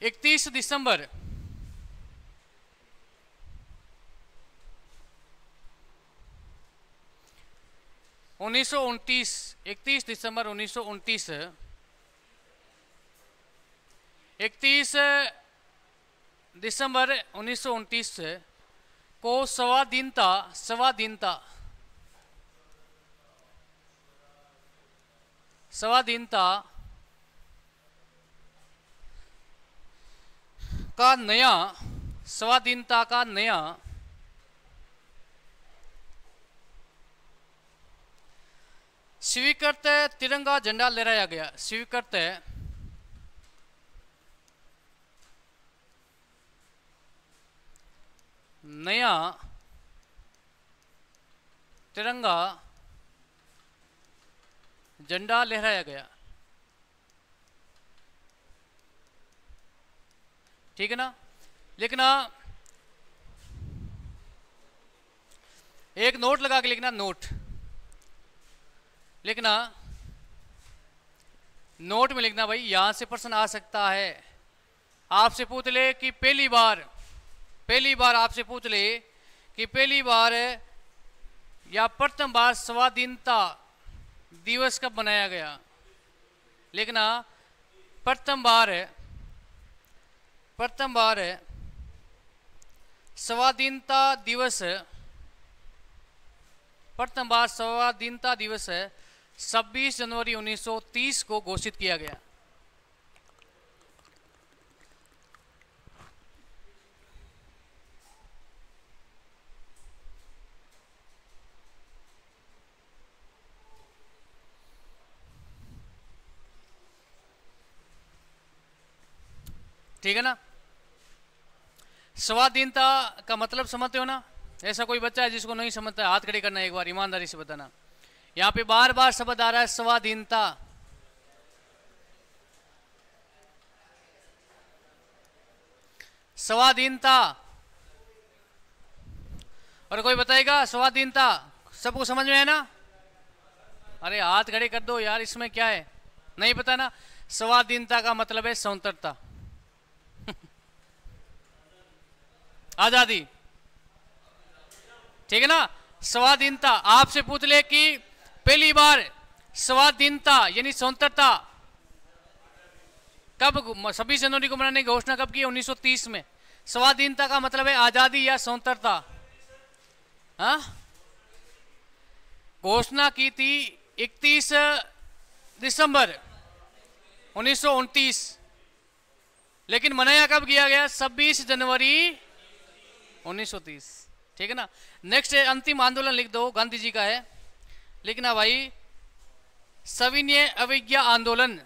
Speaker 1: 31 दिसंबर 1929, 31 दिसंबर 1929, 31 दिसंबर 1929 को स्वाधीनता का नया स्वीकृत तिरंगा झंडा लहराया गया। स्वीकृत नया तिरंगा झंडा लहराया गया। ठीक है ना। लिखना, एक नोट लगा के लिखना, नोट लिखना, नोट में लिखना भाई, यहां से प्रश्न आ सकता है। आपसे पूछ ले कि पहली बार आपसे पूछ ले कि पहली बार या प्रथम बार स्वाधीनता दिवस कब मनाया गया? लिखना प्रथम बार स्वाधीनता दिवस, प्रथम बार स्वाधीनता दिवस 26 जनवरी 1930 को घोषित किया गया। ठीक है ना। स्वाधीनता का मतलब समझते हो ना? ऐसा कोई बच्चा है जिसको नहीं समझता है? हाथ खड़े करना एक बार, ईमानदारी से बताना। यहां पे बार बार शब्द आ रहा है स्वाधीनता। स्वाधीनता, और कोई बताएगा स्वाधीनता? सबको समझ में है ना? अरे हाथ खड़े कर दो यार, इसमें क्या है? नहीं पता ना? स्वाधीनता का मतलब है स्वतंत्रता, आजादी। ठीक है ना। स्वाधीनता, आपसे पूछ ले कि पहली बार स्वाधीनता यानी स्वतंत्रता कब, 26 जनवरी को मनाने की घोषणा कब की? 1930 में। स्वाधीनता का मतलब है आजादी या स्वतंत्रता। हाँ, घोषणा की थी 31 दिसंबर 1929, लेकिन मनाया कब किया गया? 26 जनवरी 1930। ठीक है ना। नेक्स्ट है अंतिम आंदोलन, लिख दो, गांधी जी का है, लिखना भाई, सविनय अवज्ञा आंदोलन।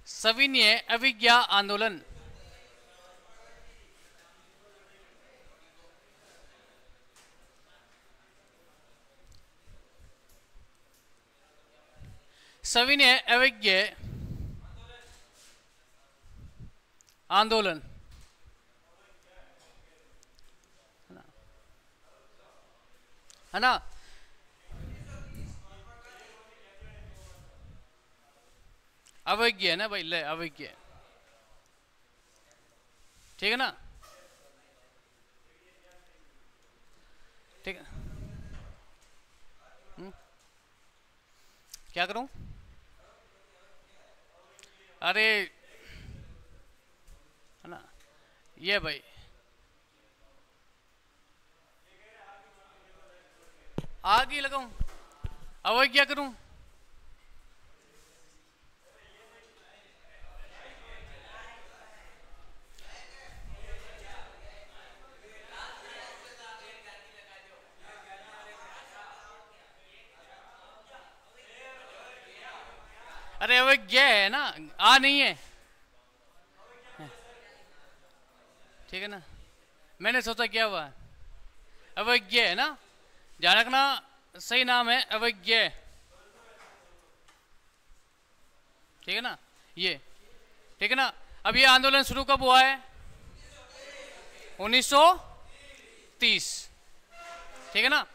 Speaker 1: सविनय अवज्ञा आंदोलन। सविनय अवज्ञा आंदोलन, है ना। अवज्ञा है ना भाई, ले अवज्ञा, ठीक है ना। ठीक है, क्या करूं? अरे है ना, ये भाई आगे लगाऊं, अवज्ञा करूं? अरे अवज्ञा है ना, आ नहीं है, ठीक है ना। मैंने सोचा क्या हुआ, अवज्ञा है ना, ध्यान रखना, सही नाम है अवज्ञा, ठीक है ना ये, ठीक है ना। अब ये आंदोलन शुरू कब हुआ है? 1930, ठीक है ना।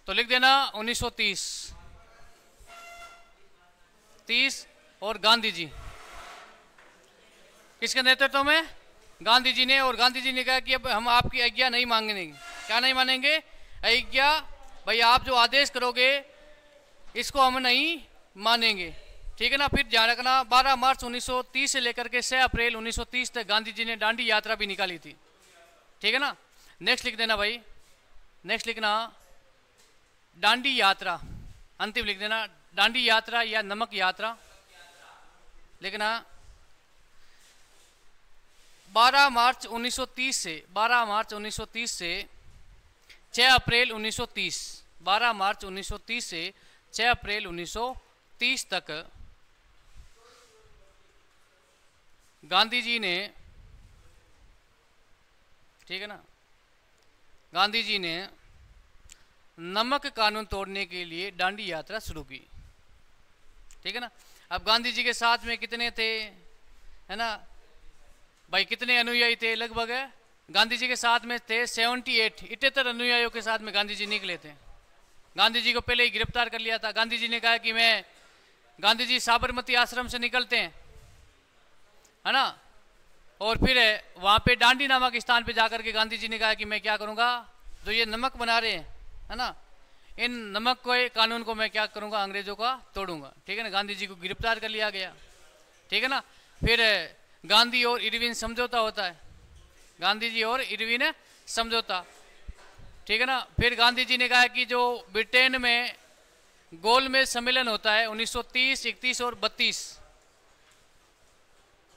Speaker 1: तो लिख देना 1930, 30। और गांधी जी किसके नेतृत्व में? गांधी जी ने। और गांधी जी ने कहा कि अब हम आपकी आज्ञा नहीं मांगेंगे। क्या नहीं मानेंगे? आज्ञा, भाई आप जो आदेश करोगे इसको हम नहीं मानेंगे, ठीक है ना। फिर ध्यान रखना 12 मार्च 1930 से लेकर के 6 अप्रैल 1930 तक गांधी जी ने दांडी यात्रा भी निकाली थी, ठीक है ना। नेक्स्ट लिख देना भाई, नेक्स्ट लिखना दांडी यात्रा, अंतिम लिख देना दांडी यात्रा या नमक यात्रा, लिखना 12 मार्च 1930 से 12 मार्च 1930 से 6 अप्रैल 1930, 12 मार्च 1930 से 6 अप्रैल 1930 तक गांधी जी ने, ठीक है ना, गांधी जी ने नमक कानून तोड़ने के लिए दांडी यात्रा शुरू की, ठीक है ना। अब गांधी जी के साथ में कितने थे, है ना भाई, कितने अनुयायी थे? लगभग गांधी जी के साथ में थे 78 अनुयायियों के साथ में गांधी जी निकले थे। गांधी जी को पहले ही गिरफ्तार कर लिया था। गांधी जी ने कहा कि मैं, गांधी जी साबरमती आश्रम से निकलते हैं, है ना, और फिर वहां पे दांडी नामक स्थान पे जाकर के गांधी जी ने कहा कि मैं क्या करूंगा, जो ये नमक बना रहे हैं, है ना, इन नमक को, कानून को मैं क्या करूंगा, अंग्रेजों का तोड़ूंगा, ठीक है ना। गांधी जी को गिरफ्तार कर लिया गया, ठीक है ना। फिर गांधी और इरविन समझौता होता है, गांधी जी और इरविन समझौता, ठीक है ना। फिर गांधी जी ने कहा कि जो ब्रिटेन में गोलमेज सम्मेलन होता है 1930, 31 और 32,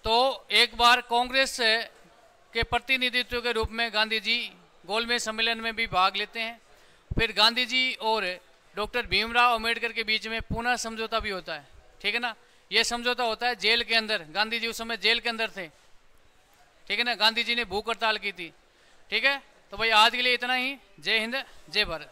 Speaker 1: तो एक बार कांग्रेस के प्रतिनिधित्व के रूप में गांधी जी गोलमेज सम्मेलन में भी भाग लेते हैं। फिर गांधी जी और डॉक्टर भीमराव अंबेडकर के बीच में पुनः समझौता भी होता है, ठीक है ना। यह समझौता होता है जेल के अंदर, गांधी जी उस समय जेल के अंदर थे, ठीक है ना। गांधी जी ने भूख हड़ताल की थी, ठीक है। तो भाई आज के लिए इतना ही। जय हिंद, जय भारत।